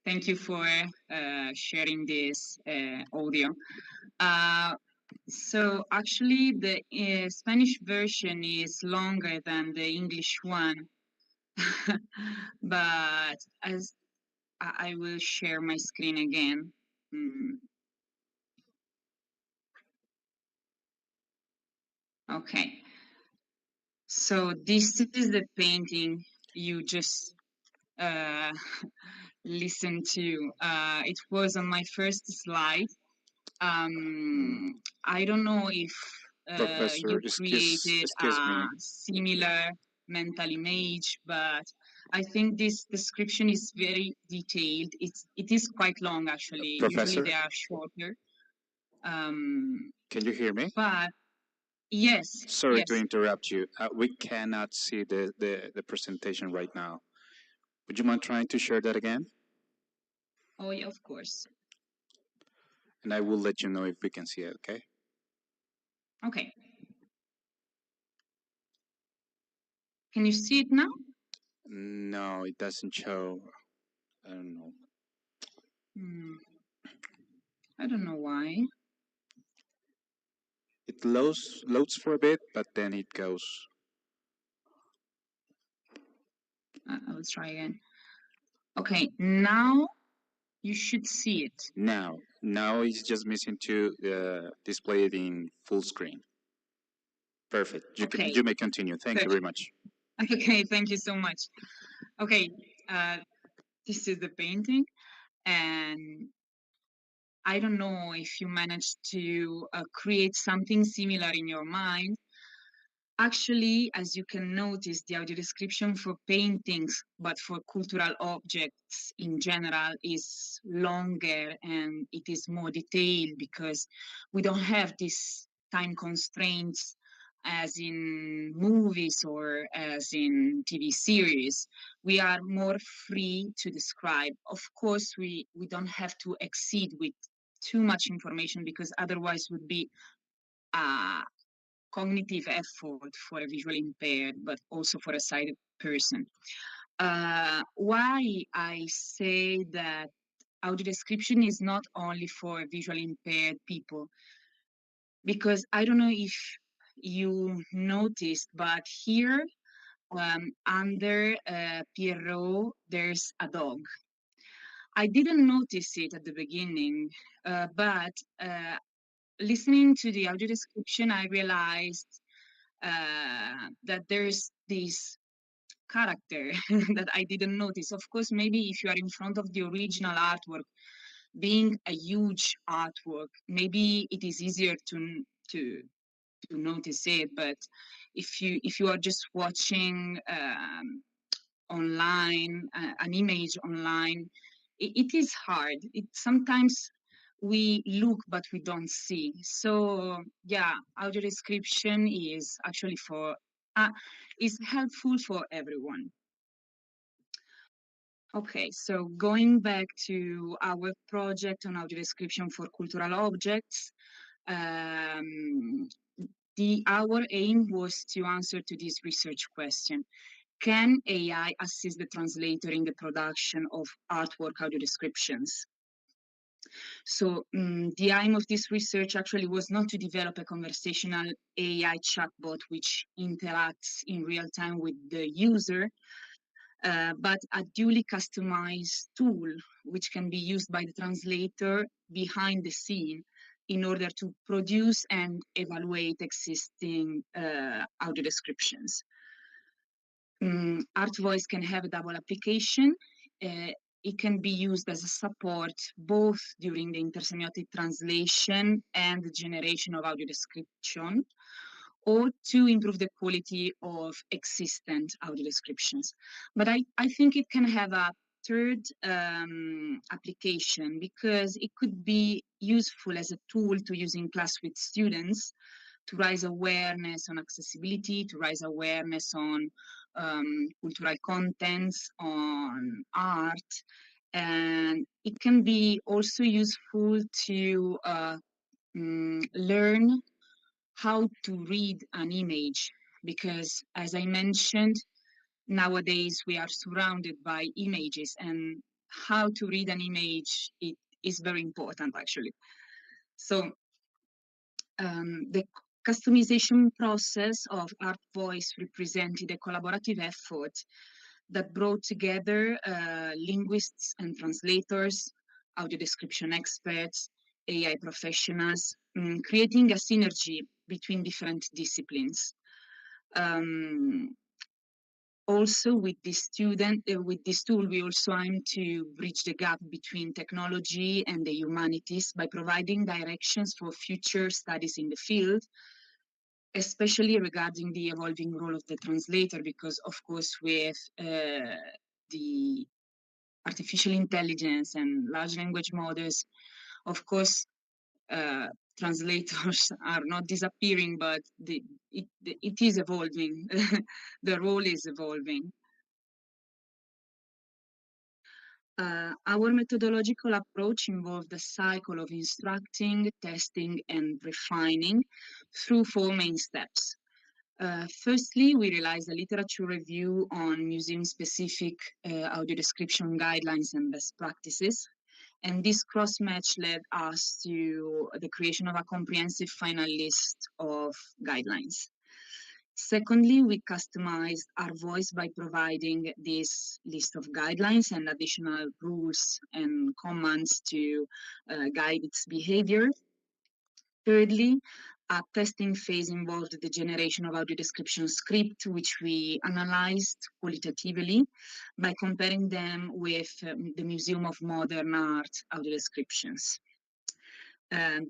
Thank you for sharing this audio. So actually the Spanish version is longer than the English one, but as I will share my screen again. Okay, so this is the painting you just listened to. It was on my first slide. I don't know if Professor, you excuse created me. a similar mental image, but I think this description is very detailed. It is quite long, actually. Professor? Usually they are shorter. Can you hear me? But yes. Sorry yes. to interrupt you. We cannot see the presentation right now. Would you mind trying to share that again? Oh, yeah, of course. And I will let you know if we can see it, okay? Okay. Can you see it now? No, it doesn't show. I don't know. I don't know why. It loads for a bit, but then it goes. I will try again. Okay, now you should see it. Now it's just missing to display it in full screen. Perfect. You may continue. Thank you very much. Okay, thank you so much. Okay, this is the painting, and I don't know if you managed to create something similar in your mind. Actually, as you can notice, the audio description for paintings, but for cultural objects in general, is longer and it is more detailed because we don't have these time constraints as in movies or as in TV series. We are more free to describe. Of course, we don't have to exceed with too much information because otherwise would be cognitive effort for a visually impaired, but also for a sighted person. Why I say that audio description is not only for visually impaired people, because I don't know if you noticed, but here under Pierrot, there's a dog. I didn't notice it at the beginning, but listening to the audio description, I realized that there's this character that I didn't notice. Of course, maybe if you are in front of the original artwork, being a huge artwork, maybe it is easier to notice it. But if you are just watching online, an image online, it is hard. It sometimes we look but we don't see. So yeah, audio description is actually is helpful for everyone. Okay, so going back to our project on audio description for cultural objects, our aim was to answer to this research question. Can AI assist the translator in the production of artwork audio descriptions? So the aim of this research actually was not to develop a conversational AI chatbot which interacts in real time with the user, but a duly customized tool which can be used by the translator behind the scene in order to produce and evaluate existing audio descriptions. Art Voice can have a double application. It can be used as a support both during the intersemiotic translation and the generation of audio description, or to improve the quality of existent audio descriptions. But I think it can have a third application, because it could be useful as a tool to use in class with students to raise awareness on accessibility, to raise awareness on cultural contents, on art. And it can be also useful to learn how to read an image, because as I mentioned, nowadays we are surrounded by images, and how to read an image, it is very important actually. So the customization process of Art Voice represented a collaborative effort that brought together linguists and translators, audio description experts, AI professionals, creating a synergy between different disciplines. Also, with this tool, we also aim to bridge the gap between technology and the humanities by providing directions for future studies in the field, especially regarding the evolving role of the translator, because of course with the artificial intelligence and large language models, of course, translators are not disappearing, but it is evolving. The role is evolving. Our methodological approach involved a cycle of instructing, testing, and refining through 4 main steps. Firstly, we realized a literature review on museum-specific audio description guidelines and best practices. And this cross-match led us to the creation of a comprehensive final list of guidelines. Secondly, we customized our voice by providing this list of guidelines and additional rules and commands to guide its behavior. Thirdly, a testing phase involved the generation of audio description script, which we analyzed qualitatively by comparing them with the Museum of Modern Art audio descriptions.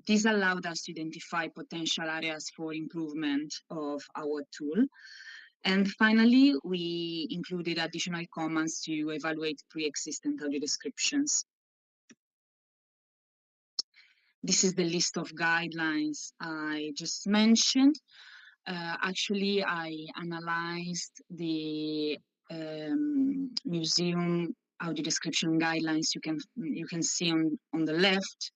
This allowed us to identify potential areas for improvement of our tool. And finally, we included additional commands to evaluate pre-existing audio descriptions. This is the list of guidelines I just mentioned. Actually, I analyzed the museum audio description guidelines you can see on the left,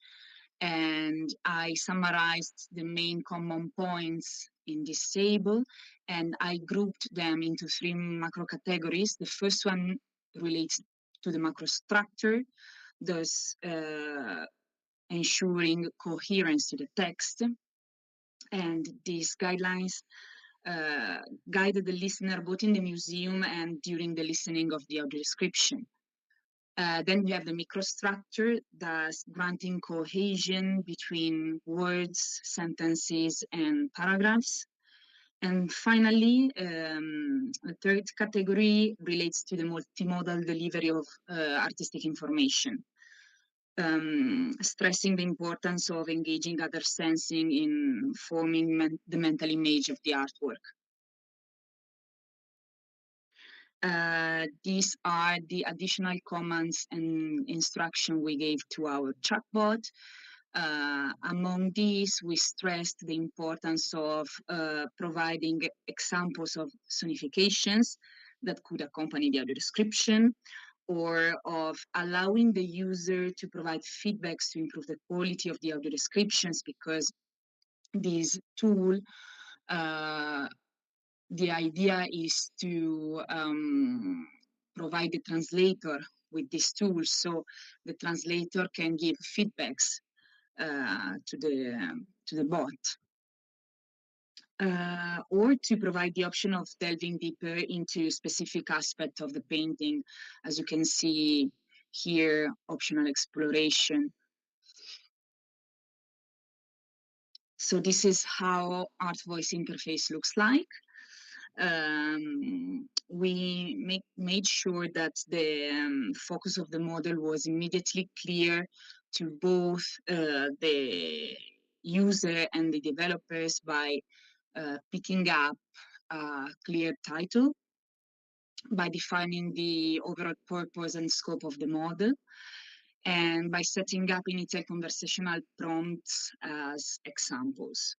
and I summarized the main common points in this table, and I grouped them into 3 macro categories. The first one relates to the macro structure, thus ensuring coherence to the text. And these guidelines guided the listener both in the museum and during the listening of the audio description. Then we have the microstructure, thus granting cohesion between words, sentences, and paragraphs. And finally, the third category relates to the multimodal delivery of artistic information, stressing the importance of engaging other sensing in forming the mental image of the artwork. These are the additional commands and instruction we gave to our chatbot. Among these, we stressed the importance of providing examples of sonifications that could accompany the audio description, or of allowing the user to provide feedbacks to improve the quality of the audio descriptions, because this tool, the idea is to provide the translator with this tool, so the translator can give feedbacks to the bot, or to provide the option of delving deeper into specific aspect of the painting, as you can see here, optional exploration. So this is how Art Voice interface looks like. We made sure that the focus of the model was immediately clear to both the user and the developers by picking up a clear title, by defining the overall purpose and scope of the model, and by setting up initial conversational prompts as examples.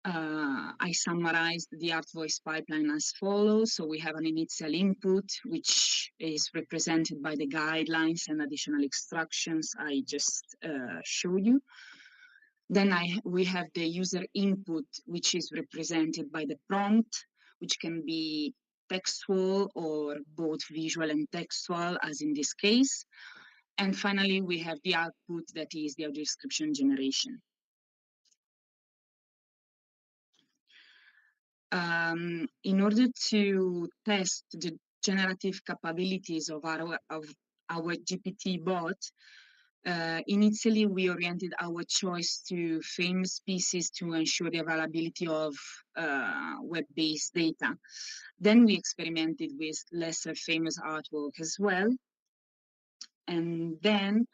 I summarized the Art Voice pipeline as follows. So we have an initial input, which is represented by the guidelines and additional instructions I just showed you. Then we have the user input, which is represented by the prompt, which can be textual or both visual and textual, as in this case. And finally, we have the output, that is the audio description generation. In order to test the generative capabilities of our GPT bot, initially we oriented our choice to famous pieces to ensure the availability of web-based data. Then we experimented with lesser famous artwork as well. And then,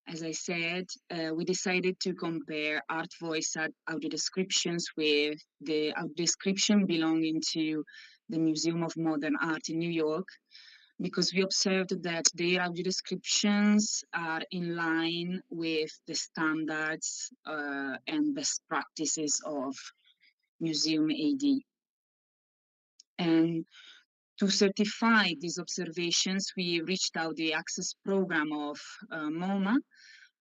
as I said, we decided to compare Art Voice audio descriptions with the audio description belonging to the Museum of Modern Art in New York, because we observed that their audio descriptions are in line with the standards and best practices of museum AD. And to certify these observations, we reached out the access program of MoMA,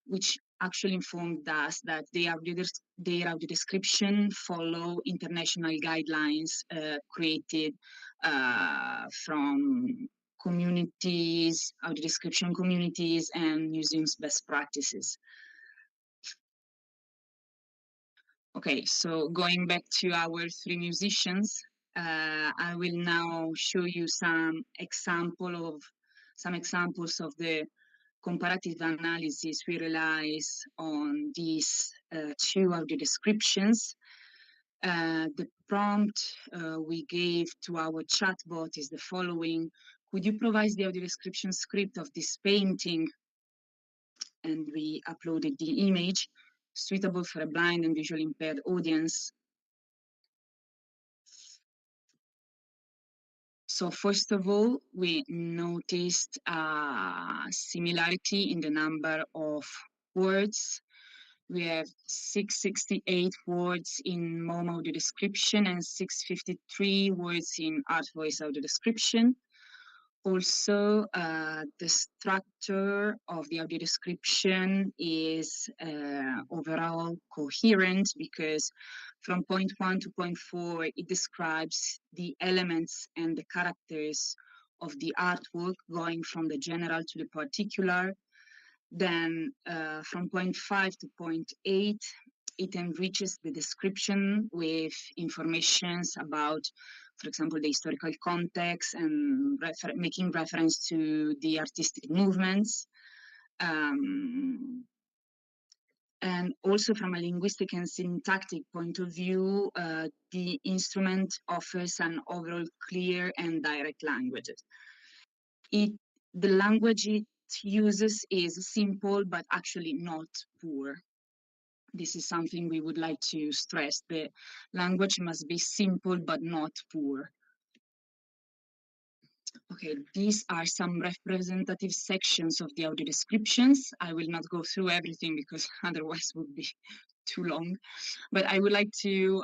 which actually informed us that their audio description follow international guidelines created from communities, audio description communities, and museums' best practices. Okay, so going back to our three musicians, I will now show you some examples of the comparative analysis we realize on these two audio descriptions. The prompt we gave to our chatbot is the following: could you provide the audio description script of this painting? And we uploaded the image, suitable for a blind and visually impaired audience. So first of all, we noticed a similarity in the number of words. We have 668 words in MoMA audio description and 653 words in Art Voice audio description. Also, the structure of the audio description is overall coherent, because from point 1 to point 4, it describes the elements and the characters of the artwork, going from the general to the particular. Then from point 5 to point 8, it enriches the description with informations about, for example, the historical context and making reference to the artistic movements. And also from a linguistic and syntactic point of view, the instrument offers an overall clear and direct language. The language it uses is simple, but actually not poor. This is something we would like to stress. The language must be simple, but not poor. Okay, these are some representative sections of the audio descriptions. I will not go through everything because otherwise it would be too long, but I would like to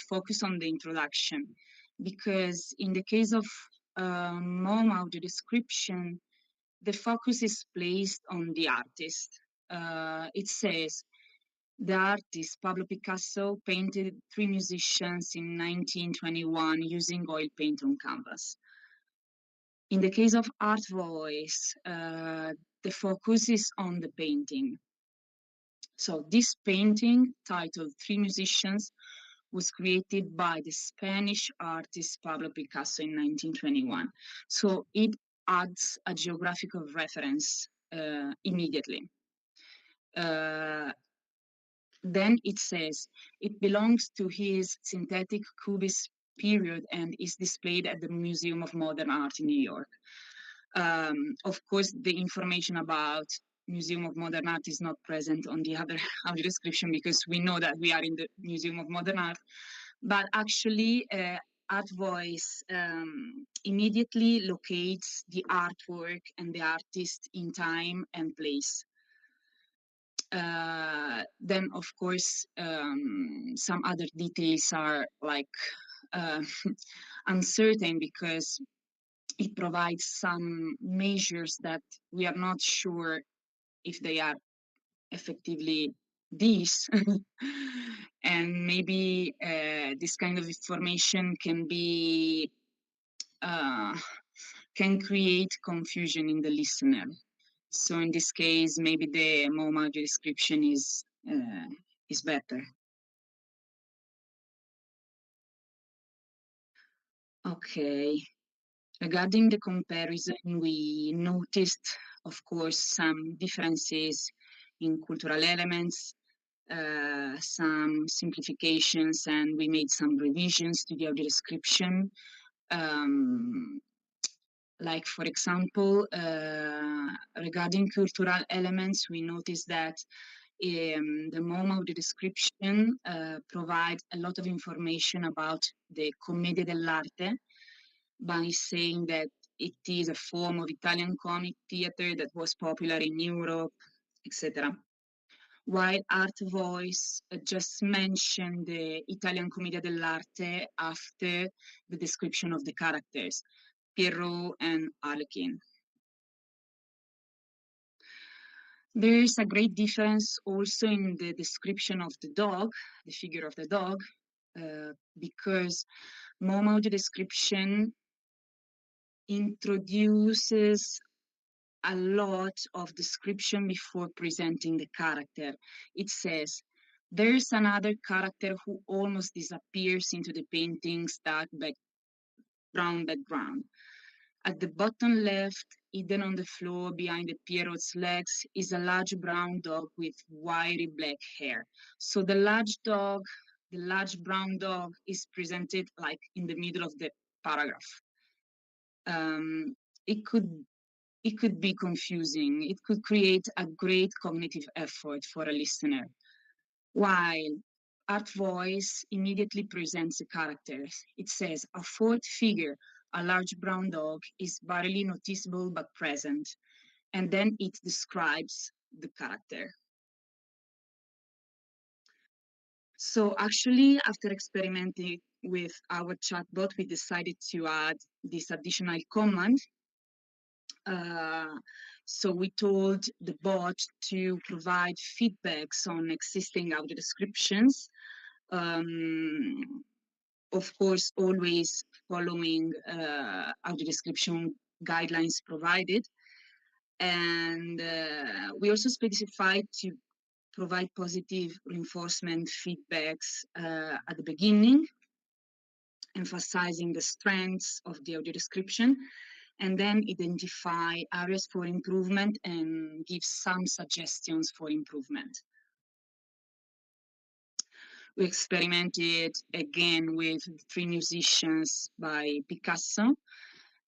focus on the introduction, because in the case of MOM audio description, the focus is placed on the artist. It says, the artist Pablo Picasso painted 3 musicians in 1921 using oil paint on canvas. In the case of art voice, the focus is on the painting. So this painting, titled 3 Musicians, was created by the Spanish artist Pablo Picasso in 1921. So it adds a geographical reference immediately. Then it says, it belongs to his synthetic cubist period and is displayed at the Museum of Modern Art in New York. Of course, the information about Museum of Modern Art is not present on the other audio description because we know that we are in the Museum of Modern Art, but actually Art Voice immediately locates the artwork and the artist in time and place. Then, of course, some other details are like uncertain because it provides some measures that we are not sure if they are effectively these. And maybe this kind of information can be can create confusion in the listener. So in this case, maybe the MOM audio description is better. Okay. Regarding the comparison, we noticed, of course, some differences in cultural elements, some simplifications, and we made some revisions to the audio description. Like, for example, regarding cultural elements, we noticed that the MOM audio description provides a lot of information about the Commedia dell'arte, by saying that it is a form of Italian comic theater that was popular in Europe, etc. While Art Voice just mentioned the Italian Commedia dell'arte after the description of the characters, Pierrot and Arlequin. There is a great difference also in the description of the dog, the figure of the dog, because MOM audio description introduces a lot of description before presenting the character. It says, there's another character who almost disappears into the painting's dark brown background. At the bottom left, hidden on the floor behind the Pierrot's legs, is a large brown dog with wiry black hair. So the large brown dog is presented like in the middle of the paragraph. It could be confusing. It could create a great cognitive effort for a listener. While Art Voice immediately presents the characters. It says, a fourth figure, a large brown dog, is barely noticeable but present. And then it describes the character. So actually, after experimenting with our chatbot, we decided to add this additional command. So we told the bot to provide feedbacks on existing audio descriptions. Of course, always following audio description guidelines provided. And we also specified to provide positive reinforcement feedbacks at the beginning, emphasizing the strengths of the audio description, and then identify areas for improvement and give some suggestions for improvement. We experimented again with 3 musicians by Picasso.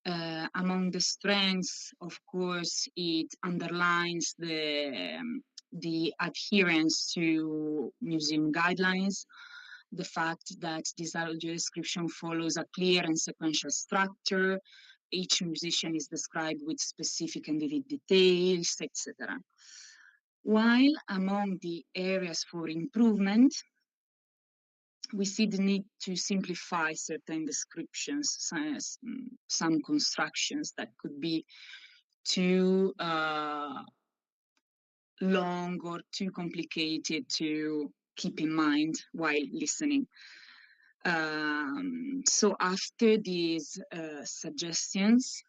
Among the strengths, of course, it underlines the adherence to museum guidelines, the fact that this audio description follows a clear and sequential structure. Each musician is described with specific and vivid details, etc. While among the areas for improvement, we see the need to simplify certain descriptions, some constructions that could be too long or too complicated to keep in mind while listening. So after these suggestions,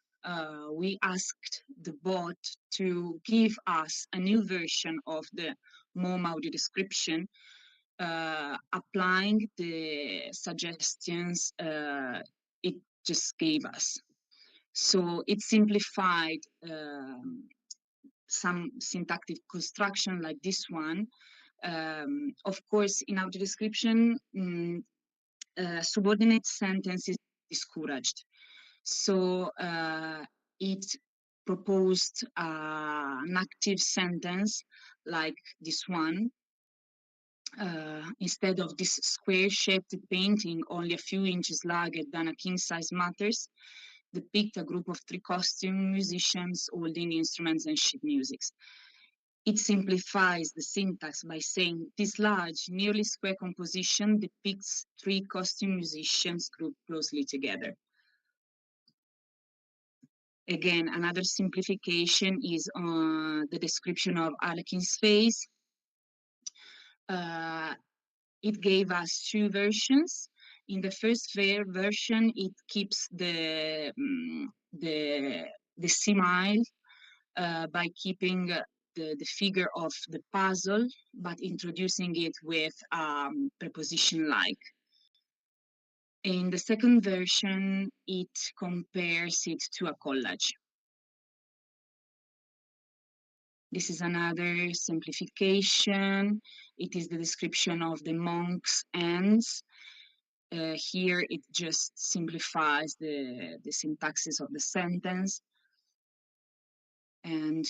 we asked the bot to give us a new version of the MOM audio description, applying the suggestions it just gave us. So it simplified some syntactic construction like this one. Of course, in audio description, subordinate sentence is discouraged. So it proposed an active sentence like this one. Instead of this square-shaped painting, only a few inches larger than a king-size mattress, depict a group of 3 costume musicians holding instruments and sheet music. It simplifies the syntax by saying this large, nearly square composition depicts 3 costume musicians grouped closely together. Again, another simplification is the description of Arlequin's face. It gave us 2 versions. In the first version, it keeps the simile by keeping the figure of the puzzle, but introducing it with preposition like. In the second version, it compares it to a collage. This is another simplification. It is the description of the monk's ends. Here it just simplifies the syntaxes of the sentence. And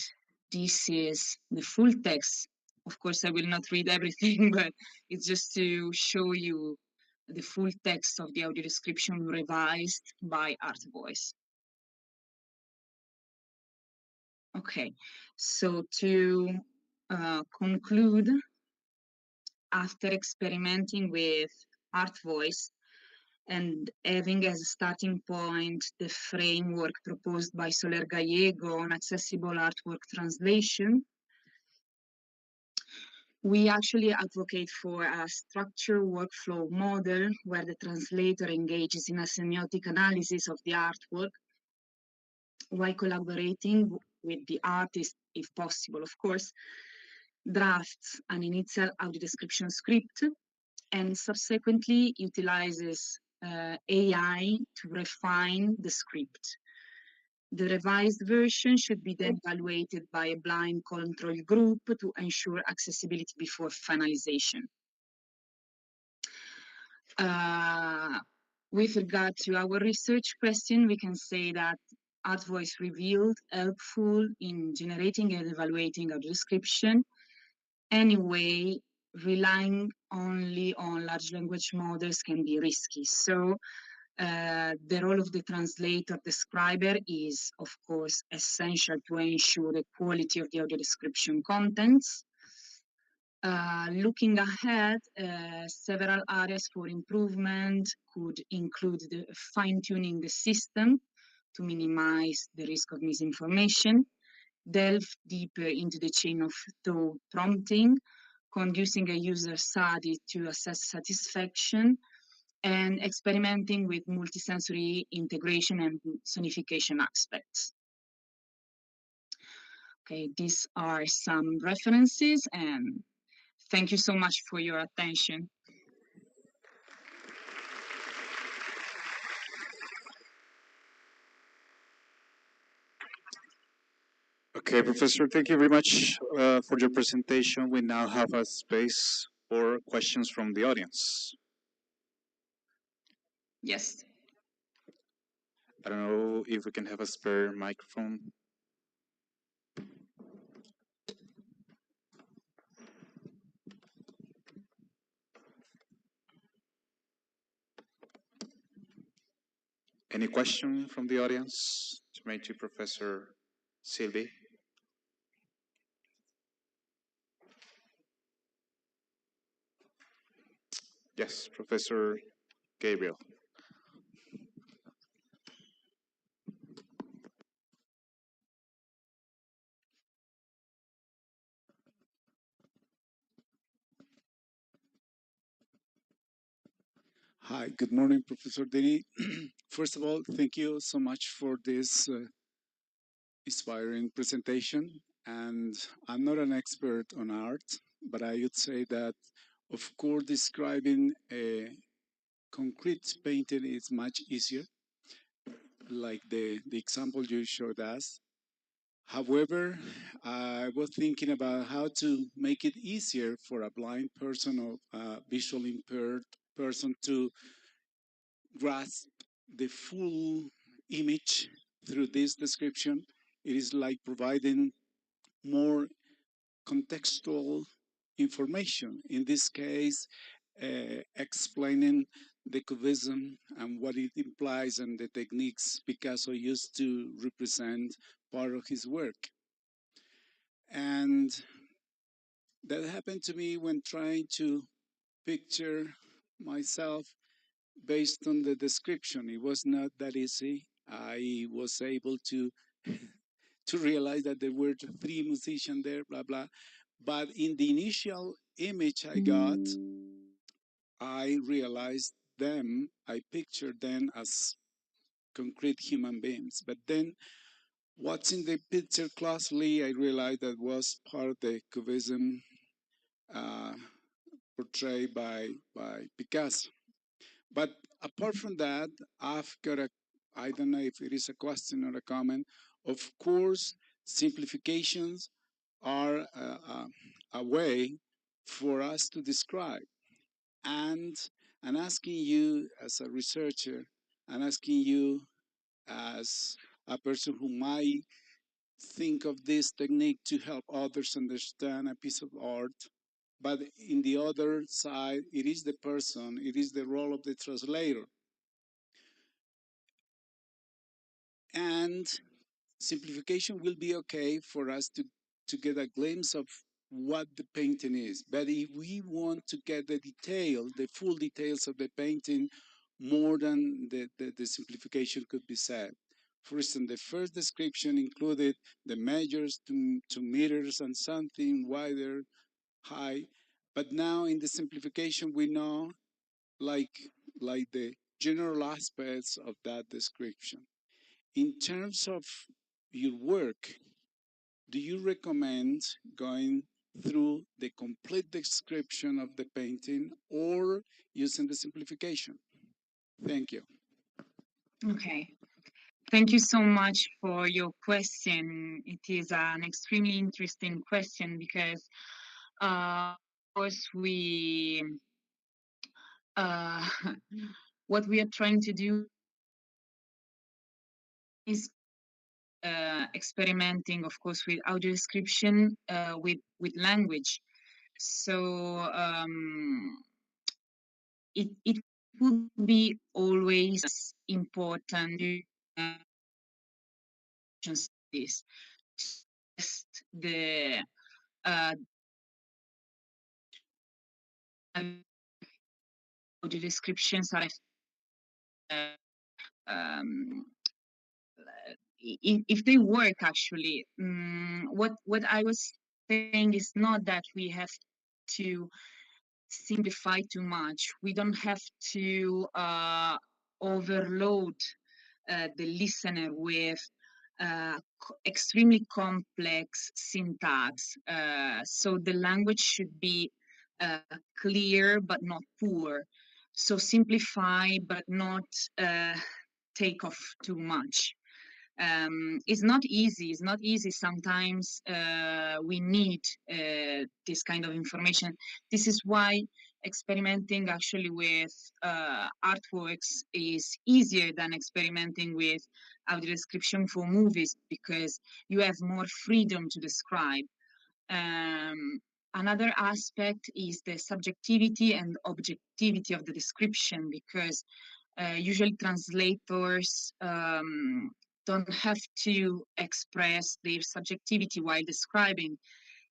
this is the full text. Of course, I will not read everything, but it's just to show you the full text of the audio description revised by Art Voice. Okay, so to conclude, after experimenting with Art Voice and having as a starting point the framework proposed by Soler Gallego on accessible artwork translation, we actually advocate for a structured workflow model where the translator engages in a semiotic analysis of the artwork while collaborating with the artist, if possible, of course, drafts an initial audio description script and subsequently utilizes AI to refine the script. The revised version should be then evaluated by a blind control group to ensure accessibility before finalization. With regard to our research question, we can say that Art Voice revealed helpful in generating and evaluating audio description. Anyway, relying only on large language models can be risky. So the role of the translator describer is, of course, essential to ensure the quality of the audio description contents. Looking ahead, several areas for improvement could include the fine-tuning the system to minimize the risk of misinformation, delve deeper into the chain of thought prompting, conducing a user study to assess satisfaction, and experimenting with multisensory integration and sonification aspects. Okay, these are some references, and thank you so much for your attention. Okay, Professor, thank you very much for your presentation. We now have a space or questions from the audience? Yes. I don't know if we can have a spare microphone. Any question from the audience to Professor Sylvie? Yes, Professor Gabriel. Hi, good morning, Professor Dini. First of all, thank you so much for this inspiring presentation. And I'm not an expert on art, but I would say that, of course, describing a concrete painting is much easier, like the example you showed us. However, I was thinking about how to make it easier for a blind person or a visually impaired person to grasp the full image through this description. It is like providing more contextual information. In this case, explaining the cubism and what it implies and the techniques Picasso used to represent part of his work. And that happened to me when trying to picture myself based on the description. It was not that easy. I was able to to realize that there were three musicians there, blah blah. But in the initial image I got, I realized them, I pictured them as concrete human beings. But then watching the picture closely, I realized that was part of the cubism uh, portrayed by Picasso. But apart from that, I've got I don't know if it is a question or a comment. Of course, simplifications are a way for us to describe. And I'm asking you as a researcher, I'm asking you as a person who might think of this technique to help others understand a piece of art. But in the other side, it is the person, it is the role of the translator. And simplification will be okay for us to get a glimpse of what the painting is. But if we want to get the detail, the full details of the painting, more than the simplification could be said. For instance, the first description included the measures to meters and something wider, high. But now in the simplification, we know like the general aspects of that description. In terms of your work, do you recommend going through the complete description of the painting or using the simplification? Thank you. Okay. Thank you so much for your question. It is an extremely interesting question because, of course, what we are trying to do is experimenting, of course, with audio description with language. So it would be always important to this test the audio descriptions are if they work actually. What I was saying is not that we have to simplify too much. We don't have to overload the listener with extremely complex syntax. So the language should be clear but not poor. So simplify but not take off too much. It's not easy. It's not easy. Sometimes we need this kind of information. This is why experimenting actually with artworks is easier than experimenting with audio description for movies, because you have more freedom to describe. Another aspect is the subjectivity and objectivity of the description, because usually translators don't have to express their subjectivity while describing.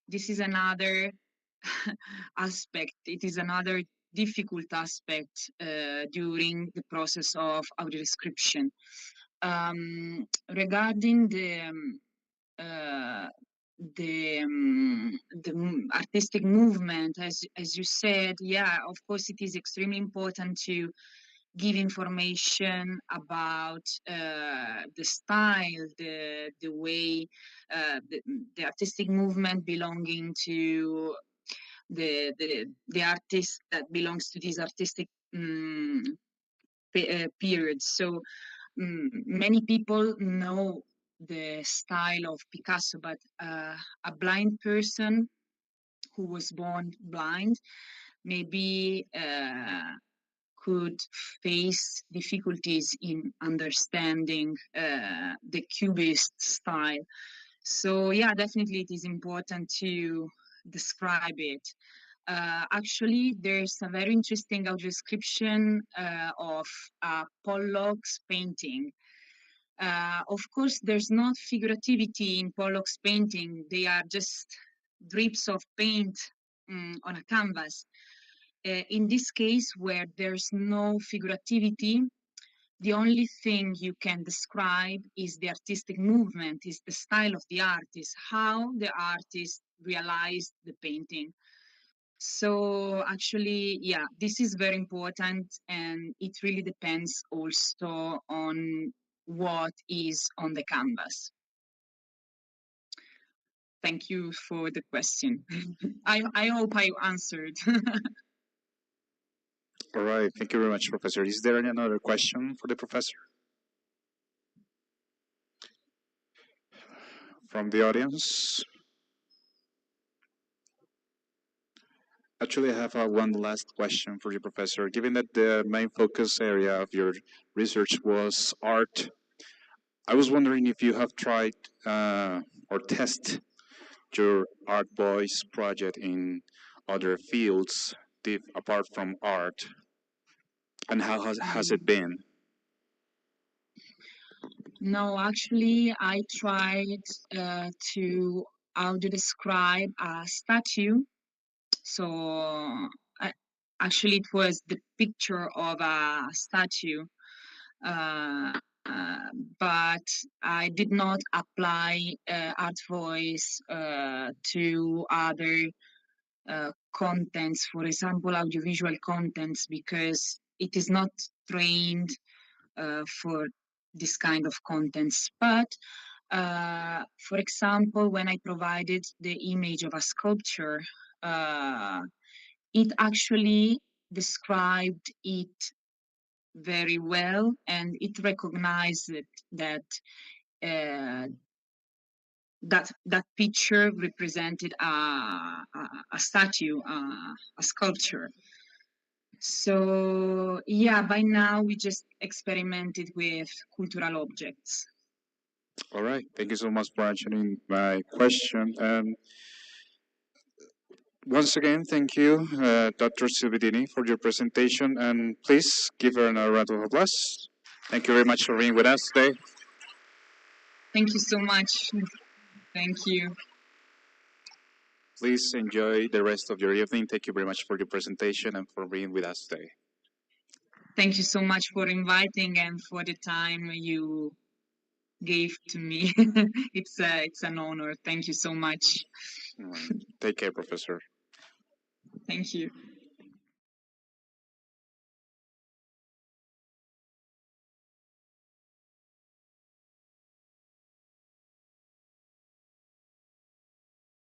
This is another aspect. It is another difficult aspect during the process of audio description. Regarding the artistic movement, as you said, yeah, of course, it is extremely important to give information about the style, the way, the artistic movement belonging to the artist that belongs to this artistic period. So many people know the style of Picasso, but a blind person who was born blind maybe could face difficulties in understanding the Cubist style. So yeah, definitely it is important to describe it. Actually, there's a very interesting audio description of Pollock's painting. Of course, there's not figurativity in Pollock's painting. They are just drips of paint on a canvas. In this case, where there's no figurativity, the only thing you can describe is the artistic movement, is the style of the artist, how the artist realized the painting. So actually, yeah, this is very important, and it really depends also on what is on the canvas. Thank you for the question. I hope I answered. All right, thank you very much, Professor. Is there any other question for the professor? From the audience? Actually, I have one last question for you, Professor. Given that the main focus area of your research was art, I was wondering if you have tried or tested your Art Boys project in other fields apart from art, and how has it been? No, actually, I tried to audio describe a statue. So actually, it was the picture of a statue, but I did not apply art voice to other contents, for example, audiovisual contents, because it is not trained for this kind of contents. But for example, when I provided the image of a sculpture, it actually described it very well, and it recognized that that picture represented a statue, a sculpture. So yeah, by now we just experimented with cultural objects. All right, thank you so much for answering my question. And once again, thank you, Dr. Silvidini, for your presentation, and please give her a round of applause. Thank you very much for being with us today. Thank you so much. Thank you. Please enjoy the rest of your evening. Thank you very much for your presentation and for being with us today. Thank you so much for inviting and for the time you gave to me. It's an honor. Thank you so much. Take care, Professor. Thank you.